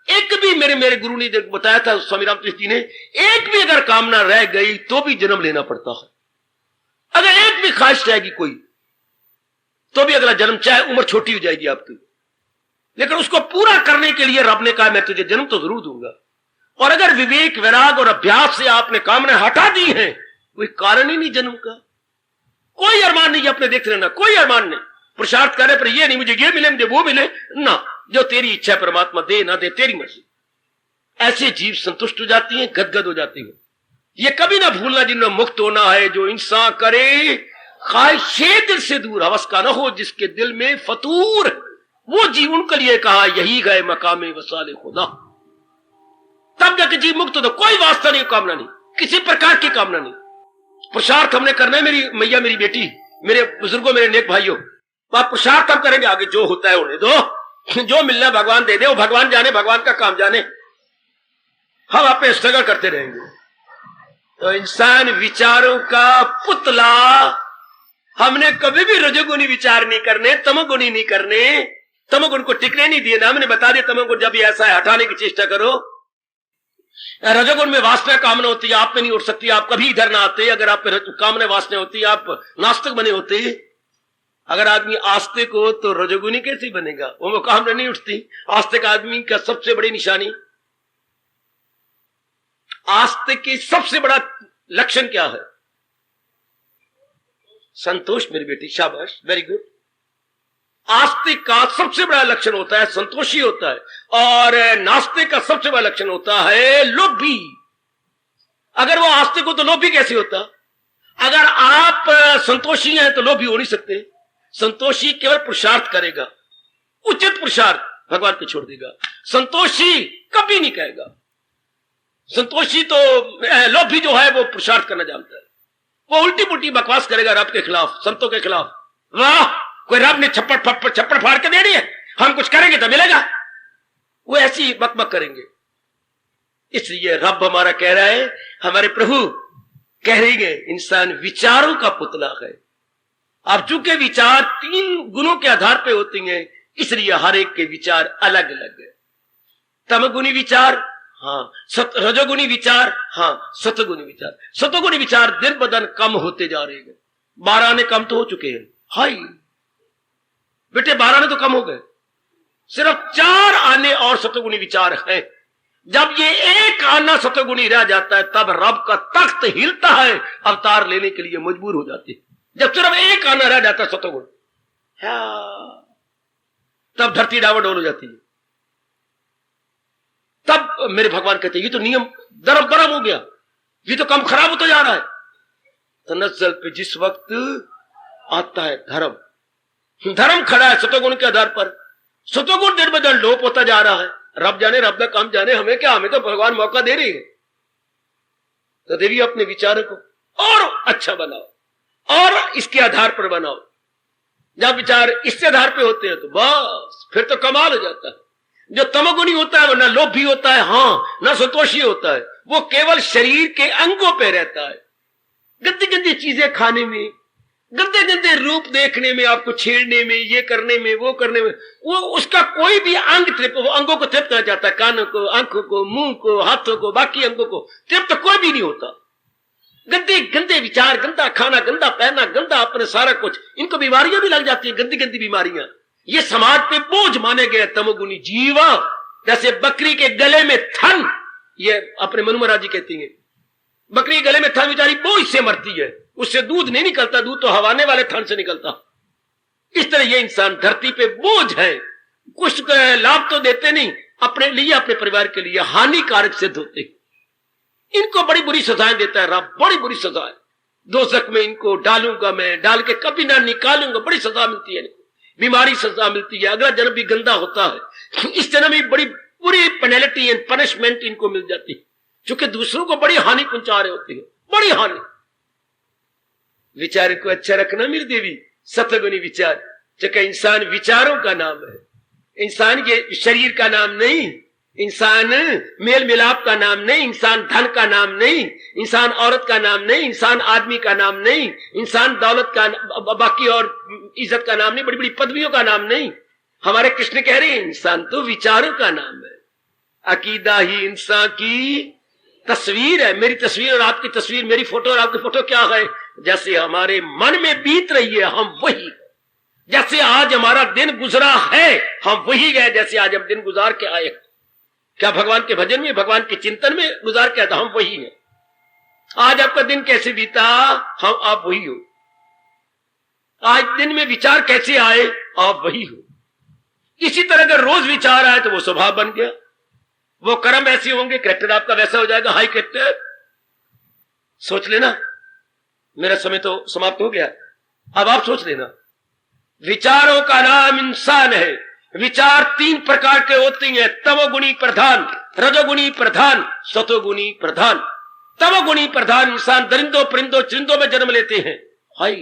एक भी मेरे गुरु ने बताया था, स्वामी रामकृष्ण जी ने, एक भी अगर कामना रह गई तो भी जन्म लेना पड़ता है। अगर एक भी ख्वाहिश रहेगी कोई तो भी अगला जन्म, चाहे उम्र छोटी हो जाएगी आपकी, लेकिन उसको पूरा करने के लिए रब ने कहा मैं तुझे जन्म तो जरूर दूंगा। और अगर विवेक, वैराग और अभ्यास से आपने कामना हटा दी है, कोई कारण ही नहीं जन्म का, कोई अरमान नहीं, अपने देखते रहना, कोई अरमान नहीं। पुरुषार्थ करे पर ये नहीं मुझे ये मिले, मुझे वो मिले ना, जो तेरी इच्छा है परमात्मा दे ना दे तेरी मर्जी। ऐसे जीव संतुष्ट हो जाती हैं, गदगद हो जाती हैं। ये कभी ना भूलना जिन्हें मुक्त होना है, जो इंसान करे ख्वाहिशे दिल से दूर, हवस का न हो जिसके दिल में फतूर, वो जीव, उनके लिए कहा यही गए मकामे वसाले खुदा। तब जाके जीव मुक्त हो, कोई वास्ता नहीं, कामना नहीं, किसी प्रकार की कामना नहीं। पुरुषार्थ हमने करना है, मेरी मैया, मेरी बेटी, मेरे बुजुर्गों, मेरे नेक भाइयों, आप पुरुषार्थ हम करेंगे, आगे जो होता है होने दो, जो मिलना भगवान दे दे, वो भगवान जाने, भगवान का काम जाने, हम आप पे स्ट्रगल करते रहेंगे। तो इंसान विचारों का पुतला हमने कभी भी रजोगुणी विचार नहीं करने, तमोगुणी नहीं करने, तमोगुण को टिकने नहीं दिए ना। हमने बता दिया तमोगुण जब भी ऐसा है हटाने की चेष्टा करो। रजोगुण में वासना कामना होती है, आप पे नहीं उठ सकती, आप कभी इधर ना आते। अगर आप पे कामना वासना होती है आप नास्तिक बने होते। अगर आदमी आस्तिक हो तो रजोगुणी कैसे बनेगा? वो कामना नहीं उठती। आस्तिक आदमी का सबसे बड़ी निशानी, आस्तिक की सबसे बड़ा लक्षण क्या है? संतोष। मेरी बेटी शाबाश, वेरी गुड। आस्तिक का सबसे बड़ा लक्षण होता है संतोषी होता है, और नास्तिक का सबसे बड़ा लक्षण होता है लोभी। अगर वो आस्तिक हो तो लोभी कैसे होता? अगर आप संतोषी हैं तो लोभी हो नहीं सकते। संतोषी केवल पुरुषार्थ करेगा, उचित पुरुषार्थ, भगवान को छोड़ देगा। संतोषी कभी नहीं कहेगा। संतोषी तो, लोभी जो है वो पुरुषार्थ करना जानता है। वो उल्टी पुल्टी बकवास करेगा रब के खिलाफ, संतों के खिलाफ। वाह, कोई रब ने छप्पड़ फाड़ के देनी है, हम कुछ करेंगे तो मिलेगा, वो ऐसी बकबक करेंगे। इसलिए रब हमारा कह रहा है, हमारे प्रभु कह रहे हैं, इंसान विचारों का पुतला है। अब चूंकि विचार 3 गुणों के आधार पे होती हैं, इसलिए हर एक के विचार अलग अलग है। तमगुणी विचार, हाँ। रजोगुणी विचार, हाँ। सतगुणी विचार। सतगुणी विचार दिन ब दिन कम होते जा रहे हैं। 12 आने कम तो हो चुके हैं। हाय बेटे, 12 आने तो कम हो गए, सिर्फ 4 आने और सतगुणी विचार है। जब ये एक आना सतगुणी रह जाता है तब रब का तख्त हिलता है, अवतार लेने के लिए मजबूर हो जाते हैं। जब सिर्फ एक आना रह जाता है सतगुण, तब धरती डावाडोल हो जाती है। तब मेरे भगवान कहते हैं ये तो नियम दरम बरम हो गया, ये तो कम खराब होता जा रहा है। तनज्जुल पे जिस वक्त आता है धर्म, धर्म खड़ा है सतोगुण के आधार पर। सतोगुण दिन ब दिन लोप होता जा रहा है। रब जाने, रब का काम जाने, हमें क्या, हमें तो भगवान मौका दे रही है। तो देवी अपने विचारों को और अच्छा बनाओ और इसके आधार पर बनाओ। जब विचार इसके आधार पे होते हैं तो बस फिर तो कमाल हो जाता है। जो तमोगुणी होता है वो ना लोभी होता है, हाँ, ना संतोषी होता है, वो केवल शरीर के अंगों पे रहता है। गंदी गंदी चीजें खाने में, गंदे गंदे रूप देखने में, आपको छेड़ने में, ये करने में, वो करने में, वो उसका कोई भी अंग तृप्त, वो अंगों को तृप्त करना चाहता है, कानों को, आंखों को, मुंह को, हाथों को, बाकी अंगों को तृप्त कोई भी नहीं होता। गंदे गंदे विचार, गंदा खाना, गंदा पहना, गंदा अपने सारा कुछ, इनको बीमारियां भी लग जाती है, गंदी गंदी बीमारियां। ये समाज पे बोझ माने गए तमोगुणी जीव। जैसे बकरी के गले में थन, ये अपने मनु महाराज जी कहती हैं, बकरी के गले में थन बेचारी बोझ से मरती है, उससे दूध नहीं निकलता, दूध तो हवाने वाले थन से निकलता। इस तरह ये इंसान धरती पे बोझ है, कुछ लाभ तो देते नहीं, अपने लिए, अपने परिवार के लिए हानिकारक सिद्ध होते। इनको बड़ी बुरी सजाएं देता है रब, बड़ी बुरी सजाएं। दोज़ख में इनको डालूंगा मैं, डाल के कभी ना निकालूंगा, बड़ी सजा मिलती है इनको, बीमारी सजा मिलती है, अगला जन्म भी गंदा होता है, इस जन्म में बड़ी बुरी पेनल्टी एंड पनिशमेंट इनको मिल जाती है, क्योंकि दूसरों को बड़ी हानि पहुंचा रहे होते हैं, बड़ी हानि। विचार को अच्छा रखना मेरी देवी, सतगुणी विचार, क्योंकि इंसान विचारों का नाम है। इंसान ये शरीर का नाम नहीं, इंसान मेल मिलाप का नाम नहीं, इंसान धन का नाम नहीं, इंसान औरत का नाम नहीं, इंसान आदमी का नाम नहीं, इंसान दौलत का, बाकी और इज्जत का नाम नहीं, बड़ी बड़ी पदवियों का नाम नहीं। हमारे कृष्ण कह रहे हैं इंसान तो विचारों का नाम है। अकीदा ही इंसान की तस्वीर है। मेरी तस्वीर और आपकी तस्वीर, मेरी फोटो और आपकी फोटो क्या है? जैसे हमारे मन में बीत रही है हम वही, जैसे आज हमारा दिन गुजरा है हम वही गए, जैसे आज हम दिन गुजार के आए। क्या भगवान के भजन में, भगवान के चिंतन में गुजार के आए था, हम वही हैं। आज आपका दिन कैसे बीता, हम आप वही हो। आज दिन में विचार कैसे आए, आप वही हो। इसी तरह अगर रोज विचार आए तो वो स्वभाव बन गया, वो कर्म ऐसे होंगे, कैरेक्टर आपका वैसा हो जाएगा, हाई कैरेक्टर। सोच लेना, मेरा समय तो समाप्त हो गया, अब आप सोच लेना। विचारों का नाम इंसान है। विचार 3 प्रकार के होते हैं, तमोगुणी प्रधान, रजोगुणी प्रधान, सतोगुणी प्रधान। तमोगुणी प्रधान इंसान दरिंदों परिंदों चिरिंदों में जन्म लेते हैं। हाय,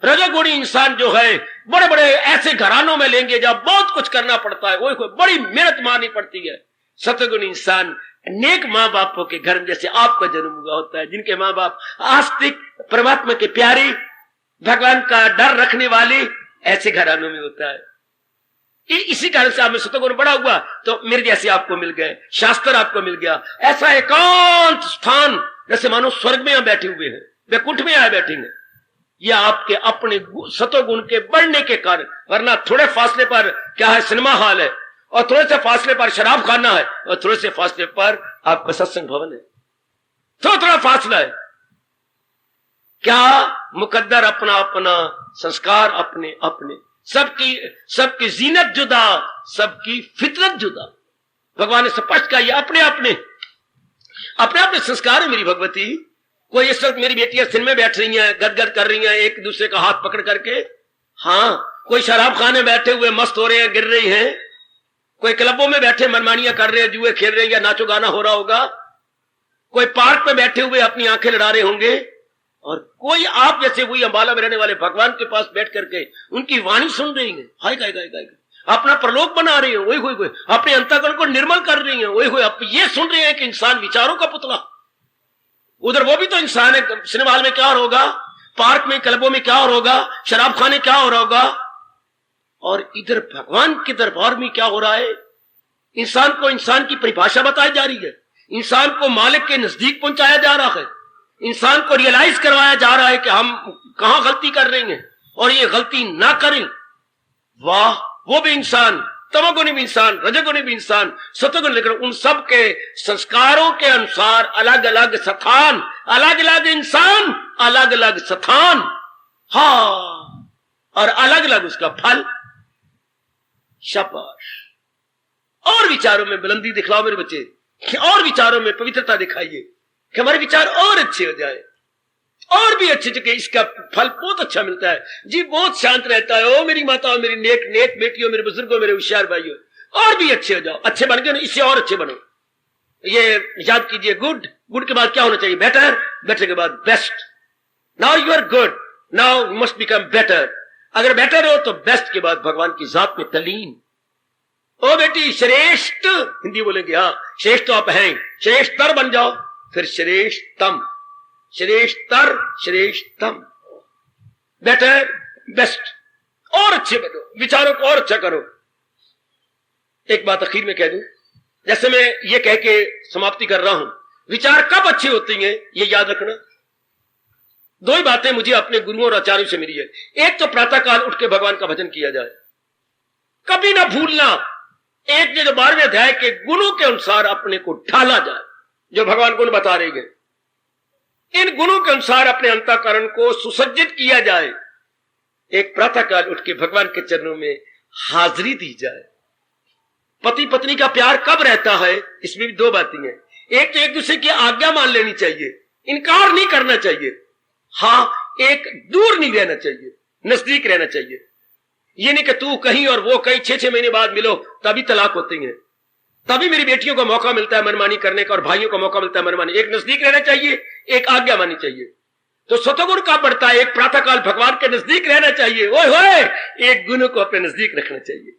रजोगुणी इंसान जो है बड़े बड़े ऐसे घरानों में लेंगे जहां बहुत कुछ करना पड़ता है, वो बड़ी मेहनत मारनी पड़ती है। सतगुणी इंसान नेक माँ बापों के घर में, जैसे आपका जन्म हुआ होता है, जिनके माँ बाप आस्तिक, परमात्मा के प्यारे, भगवान का डर रखने वाले ऐसे घरानों में होता है। इसी कारण से आप में सतोगुण बड़ा हुआ तो मेरे जैसे आपको मिल गए, शास्त्र आपको मिल गया। ऐसा एकांत स्थान जैसे मानो स्वर्ग में यहां बैठे हुए हैं, वैकुंठ में आए बैठेंगे। यह आपके अपने सतोगुण के बढ़ने के कारण, वरना थोड़े फासले पर क्या है, सिनेमा हॉल है, और थोड़े से फासले पर शराब खाना है, और थोड़े से फासले पर आपका सत्संग भवन है। थोड़ा फासला है। क्या मुकद्दर अपना अपना, संस्कार अपने अपने, सबकी जीनत जुदा, सबकी फितरत जुदा। भगवान ने स्पष्ट कहा, ये अपने अपने संस्कार है मेरी भगवती। कोई इस वक्त मेरी बेटियां सिन में बैठ रही हैं, गदगद कर रही हैं एक दूसरे का हाथ पकड़ करके। हाँ, कोई शराब खाने बैठे हुए मस्त हो रहे हैं, गिर रही हैं। कोई क्लबों में बैठे मनमानियां कर रहे हैं, जुए खेल रहे हैं, या नाचो गाना हो रहा होगा। कोई पार्क में बैठे हुए अपनी आंखें लड़ा रहे होंगे, और कोई आप जैसे वही अंबाला में रहने वाले भगवान के पास बैठ करके उनकी वाणी सुन रही है। हाय गाय अपना प्रलोक बना रही है, वही अपने अंतःकरण को निर्मल कर रही है, वही अब ये सुन रहे हैं कि इंसान विचारों का पुतला। उधर वो भी तो इंसान है। सिनेमा हॉल में क्या हो रहा होगा, पार्क में क्लबों में क्या हो रहा होगा, शराब खाने क्या हो रहा होगा, और इधर भगवान के दरबार में क्या हो रहा है। इंसान को इंसान की परिभाषा बताई जा रही है, इंसान को मालिक के नजदीक पहुंचाया जा रहा है, इंसान को रियलाइज करवाया जा रहा है कि हम कहां गलती कर रहे हैं और ये गलती ना करें। वाह, वो भी इंसान, तमोगुणी भी इंसान, रजोगुणी भी इंसान, सतोगुणी, लेकिन उन सब के संस्कारों के अनुसार अलग अलग स्थान, अलग अलग इंसान, अलग अलग स्थान। हाँ, और अलग अलग उसका फल। शाबाश। और विचारों में बुलंदी दिखलाओ मेरे बच्चे, और विचारों में पवित्रता दिखाइए कि हमारे विचार और अच्छे हो जाए, और भी अच्छे, जगह इसका फल बहुत अच्छा मिलता है जी, बहुत शांत रहता है। ओ मेरी माताओं, मेरी नेक नेक बेटियों, मेरे बुजुर्गों, मेरे होशियार भाइयों, और भी अच्छे हो जाओ। अच्छे बन गए ना, इससे और अच्छे बनो। ये याद कीजिए, गुड, गुड के बाद क्या होना चाहिए, बेटर, बेटर के बाद best. Now you are good, now you must become better. अगर बेटर हो तो बेस्ट के बाद भगवान की जात में तलीन। ओ बेटी, श्रेष्ठ हिंदी बोलेंगे, हाँ श्रेष्ठ तो आप हैं, श्रेष्ठतर बन जाओ, फिर श्रेष्ठतम, श्रेष्ठतर, श्रेष्ठतम, बेटर, बेस्ट, और अच्छे बनो, विचारों को और अच्छा करो। एक बात आखिर में कह दूं, जैसे मैं ये कह के समाप्ति कर रहा हूं, विचार कब अच्छे होते हैं ये याद रखना। दो ही बातें मुझे अपने गुरुओं और आचार्यों से मिली है। एक तो प्रातःकाल उठ के भगवान का भजन किया जाए, कभी ना भूलना। एक जो 12वें अध्याय के गुणों के अनुसार अपने को ढाला जाए, जो भगवान गुण बता रहे हैं, इन गुणों के अनुसार अपने अंतःकरण को सुसज्जित किया जाए। एक प्रातःकाल उठ के भगवान के चरणों में हाजिरी दी जाए। पति पत्नी का प्यार कब रहता है, इसमें भी दो बातें हैं। एक तो एक दूसरे की आज्ञा मान लेनी चाहिए, इनकार नहीं करना चाहिए। हाँ, एक दूर नहीं रहना चाहिए, नजदीक रहना चाहिए। ये नहीं कि तू कहीं और वो कहीं, 6-6 महीने बाद मिलो तभी तलाक होती है। तभी मेरी बेटियों को मौका मिलता है मनमानी करने का, और भाइयों को मौका मिलता है मनमानी। एक नजदीक रहना चाहिए, एक आज्ञा माननी चाहिए। तो सतोगुण का बढ़ता है, एक प्रातःकाल भगवान के नजदीक रहना चाहिए, ओए होए, एक गुण को अपने नजदीक रखना चाहिए,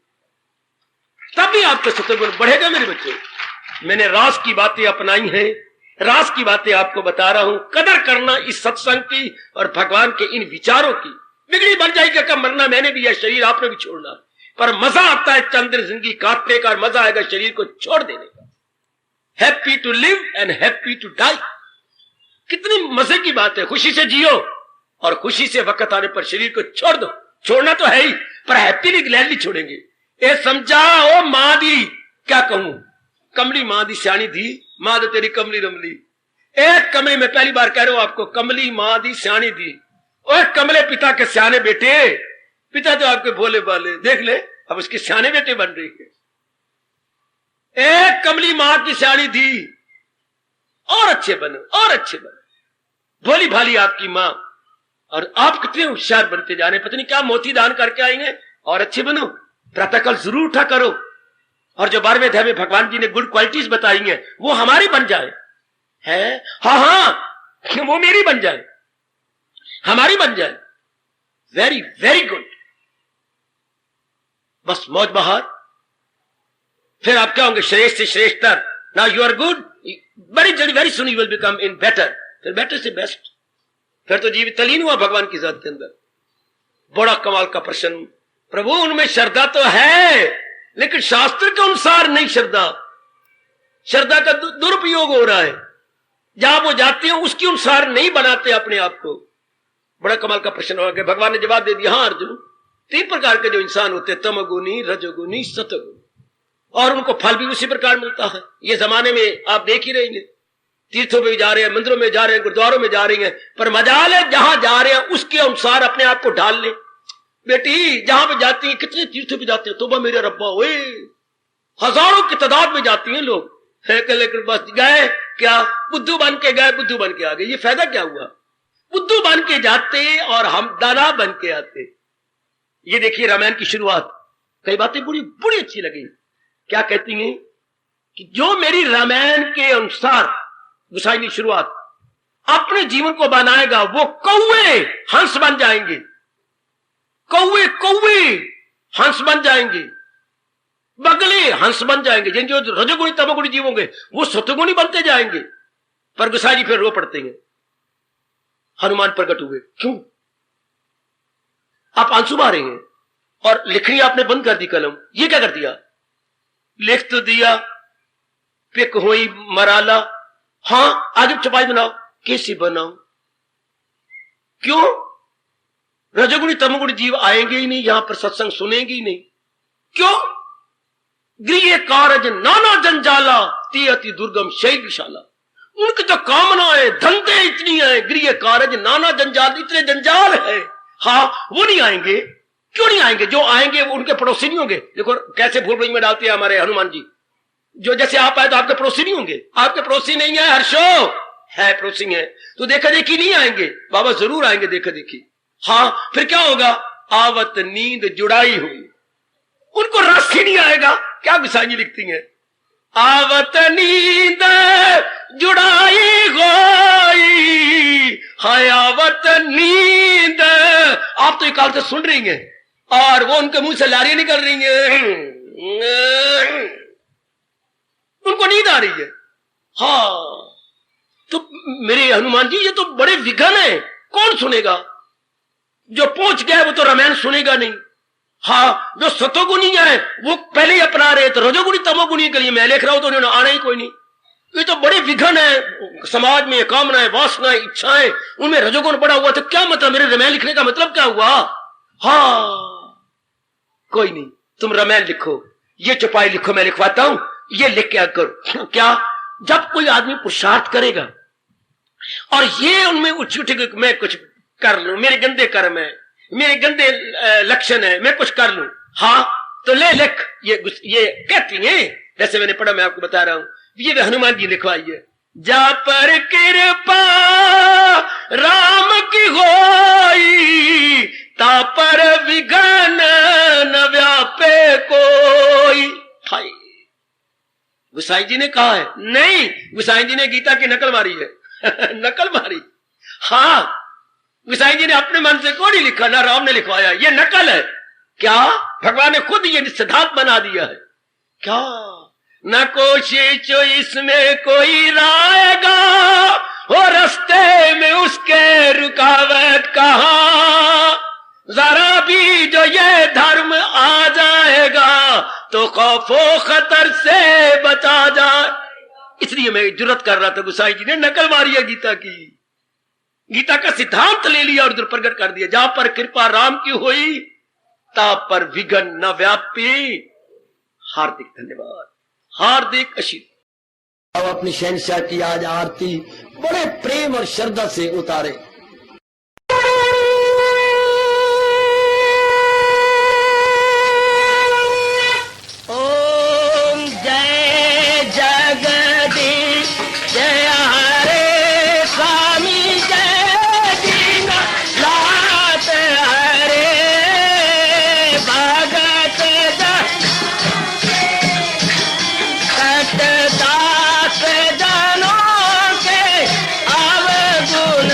तभी आपके सतोगुण बढ़ेगा। मेरे बच्चे, मैंने रास की बातें अपनाई हैं, रास की बातें आपको बता रहा हूं। कदर करना इस सत्संग की और भगवान के इन विचारों की। बिगड़ी बन जाएगी क्या, मरना मैंने भी है, शरीर आपने भी छोड़ना, पर मजा आता है चंद्र जिंदगी काटने का, और मजा आएगा शरीर को छोड़ देने का। Happy to live and happy to die. कितनी मजे की बात है। खुशी से जियो और खुशी से वक्त आने पर शरीर को छोड़ दो। छोड़ना तो है ही, पर हैप्पीली ग्लैडली छोड़ेंगे। ए समझा ओ मां दी, क्या कहूं, कमली मां दी सियाणी दी, मां तो तेरी कमली रमली। एक कमली, में पहली बार कह रहा हूं आपको, कमली मां दी सियाणी दी। और कमले पिता के सियाने बेटे, पिता तो आपके भोले भाले, देख ले अब उसके सियाने बेटे बन रही है। एक कमली मां की सियानी दी, और अच्छे बनो, और अच्छे बनो, भोली भाली आपकी मां, और आप कितने होशियार बनते जा रहे हैं। पता नहीं क्या मोती दान करके आएंगे, और अच्छे बनो। प्रातःकाल जरूर उठा करो, और जो 12वें अध्याय में भगवान जी ने गुड क्वालिटीज बताई हैं वो हमारी बन जाए। है हाँ, वो मेरी बन जाए, हमारी बन जाए। Very very good. बस मौज बहार, फिर आप क्या होंगे, श्रेष्ठ से श्रेष्ठतर। Now you are good, very जल्दी, very soon you will become in better, फिर बेटर से बेस्ट। फिर तो जीव तलीन हुआ भगवान की जात के अंदर। बड़ा कमाल का प्रश्न। प्रभु उनमें श्रद्धा तो है, लेकिन शास्त्र के अनुसार नहीं श्रद्धा। श्रद्धा का दुरुपयोग हो रहा है। जहां वो जाते हैं उसके अनुसार नहीं बनाते अपने आप को। बड़ा कमाल का प्रश्न हो गया। भगवान ने जवाब दे दिया, हाँ अर्जुन, 3 प्रकार के जो इंसान होते हैं, तमगुनी, रजोगुनी, सतगुनी, और उनको फल भी उसी प्रकार मिलता है। ये जमाने में आप देख ही रहेंगे, तीर्थों में जा रहे हैं, मंदिरों में जा रहे हैं, गुरुद्वारों में जा रही हैं, पर मजाल है जहां जा रहे हैं उसके अनुसार अपने आप को ढाल ले। बेटी जहां पे जाती है, कितने तीर्थों पे जाते हैं, तोबा मेरे रब्बा, ओए हजारों की तादाद में जाती हैं लोग, लेकिन बस गए क्या, बुद्धू बन के गए, बुद्धू बन के आ गए। ये फायदा क्या हुआ? बुद्धू बन के जाते और हम दाना बन के आते। ये देखिए रामायण की शुरुआत, कई बातें बड़ी बड़ी अच्छी लगी। क्या कहती हैं कि जो मेरी रामायण के अनुसार गुसाई की शुरुआत अपने जीवन को बनाएगा, वो कौवे हंस बन जाएंगे, कौवे कौवे हंस बन जाएंगे, बगले हंस बन जाएंगे। जिन जो रजोगुणी तमोगुणी जीव होंगे वो सतगुणी बनते जाएंगे। पर गुसाई जी फिर रो पड़ते हैं। हनुमान प्रकट हुए, क्यों? आप आंसू बहा रहे हैं और लिखनी आपने बंद कर दी कलम। ये क्या कर दिया? लिख तो दिया, पिक हुई मराला, हाँ आगे चपाई बनाओ, कैसी बनाओ? क्यों? रजोगुणी तमोगुणी जीव आएंगे ही नहीं, यहां पर सत्संग सुनेंगे ही नहीं। क्यों? गृह कारज नाना जंजाला, ती अति दुर्गम शैलशाला। उनकी तो कामनाएं धंधे इतनी है, गृह कारज नाना जंजाल, इतने जंजाल है। हाँ वो नहीं आएंगे। क्यों नहीं आएंगे? जो आएंगे वो उनके पड़ोसी नहीं होंगे। देखो कैसे भूल भुलैया में डालते हैं हमारे हनुमान जी। जो जैसे आप आए तो आपके पड़ोसी नहीं होंगे, आपके पड़ोसी नहीं है, हर्षो है पड़ोसी है, तो देखा देखी नहीं आएंगे। बाबा जरूर आएंगे देखा देखी। हाँ फिर क्या होगा? आवत नींद जुड़ाई हुई, उनको रस ही नहीं आएगा। क्या गुसाई जी लिखती हैं? आवत नींद जुड़ाई गोई, हाय आवत नींद। आप तो एक काल से सुन रही हैं और वो उनके मुंह से लारियां निकल रही हैं, उनको नींद आ रही है। हाँ तो मेरे हनुमान जी ये तो बड़े विघन है, कौन सुनेगा? जो पहुंच गया है वो तो रामायण सुनेगा नहीं। हाँ जो सतोगुणी है वो पहले ही अपना रहे, तो रजोगुणी तमोगुणी के लिए मैं लिख रहा हूं तो उन्होंने आना ही कोई नहीं। ये तो बड़े विघन है समाज में, कामनाएं, वासनाएं, इच्छाएं, उनमें रजोगुण बड़ा हुआ, तो क्या मतलब? मेरे रामायण लिखने का मतलब क्या हुआ? हाँ कोई नहीं, तुम रामायण लिखो, ये चौपाई लिखो, मैं लिखवाता हूं, ये लिख क्या करो। क्या? जब कोई आदमी पुरुषार्थ करेगा और ये उनमें उठ उठे मैं कुछ कर लूं, मेरे गंदे कर्म है, मेरे गंदे लक्षण है, मैं कुछ कर लूं, हाँ तो ले लिख। ये कहती हैं, जैसे मैंने पढ़ा, मैं आपको बता रहा हूं, ये हनुमान जी लिखवाई है। जा पर कृपा राम की होई, ता पर विघन न व्यापे कोई। हाय गुसाई जी ने कहा है? नहीं, गुसाई जी ने गीता की नकल मारी है। नकल मारी। हाँ गुसाई जी ने अपने मन से कोई नहीं लिखा, ना राम ने लिखवाया, ये नकल है। क्या? भगवान ने खुद ये सिद्धांत बना दिया है। क्या? न कोशिश इसमें कोई लाएगा, हो रास्ते में उसके रुकावट कहां, जरा भी जो ये धर्म आ जाएगा तो खौफो खतर से बचा जाए। इसलिए मैं जुर्रत कर रहा था, गुसाई जी ने नकल मारी है गीता की, गीता का सिद्धांत ले लिया और उधर प्रकट कर दिया। जहां पर कृपा राम की हुई, ता पर विघन न व्यापी। हार्दिक धन्यवाद, हार्दिक आशीर्वाद। अब अपनी शहंशाह की आज आरती बड़े प्रेम और श्रद्धा से उतारे। ओम जय जगदीश जय हरे स्वामी, जय दीना लात हरे भगत दास जनों के अवगुण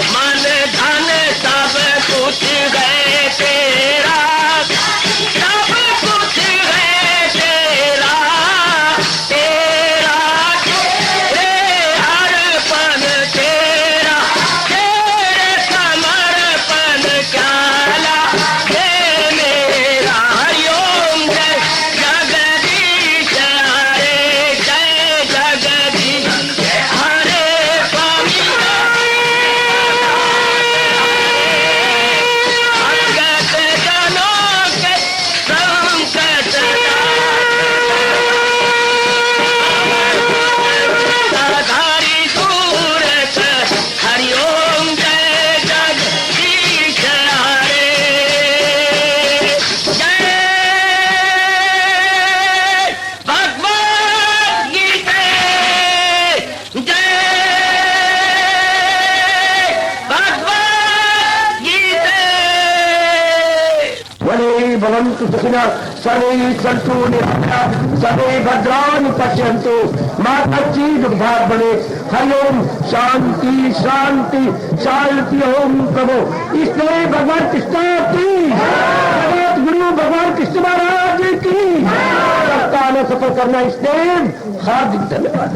मन धन सब कुछ है तेरा, सब कुछ है तेरा, तेरा तेरे अर्पण तेरा, तेरे समर्पण क्या हे मेरा। हरिओम जय जगदीश हरे, जय जगदीश हरे स्वामी भगत जनों के संकट धारी सूरत। हरिओम जय जगदीश हरे, जय भगवद गीता, जय भगवद गीता। वने भवन्तु सुखिनः सर्वे सन्तु निरामयाः सर्वे भद्राणि पश्यन्तु मा कश्चित् दुर्भाग् भवेत्। हरिओम शांति शांति शांति। ओम प्रभु इसलिए भगवान कृष्ण की जगत गुरु भगवान कृष्ण महाराज की सत्ता में सफल करना इसलिए हार्दिक धन्यवाद।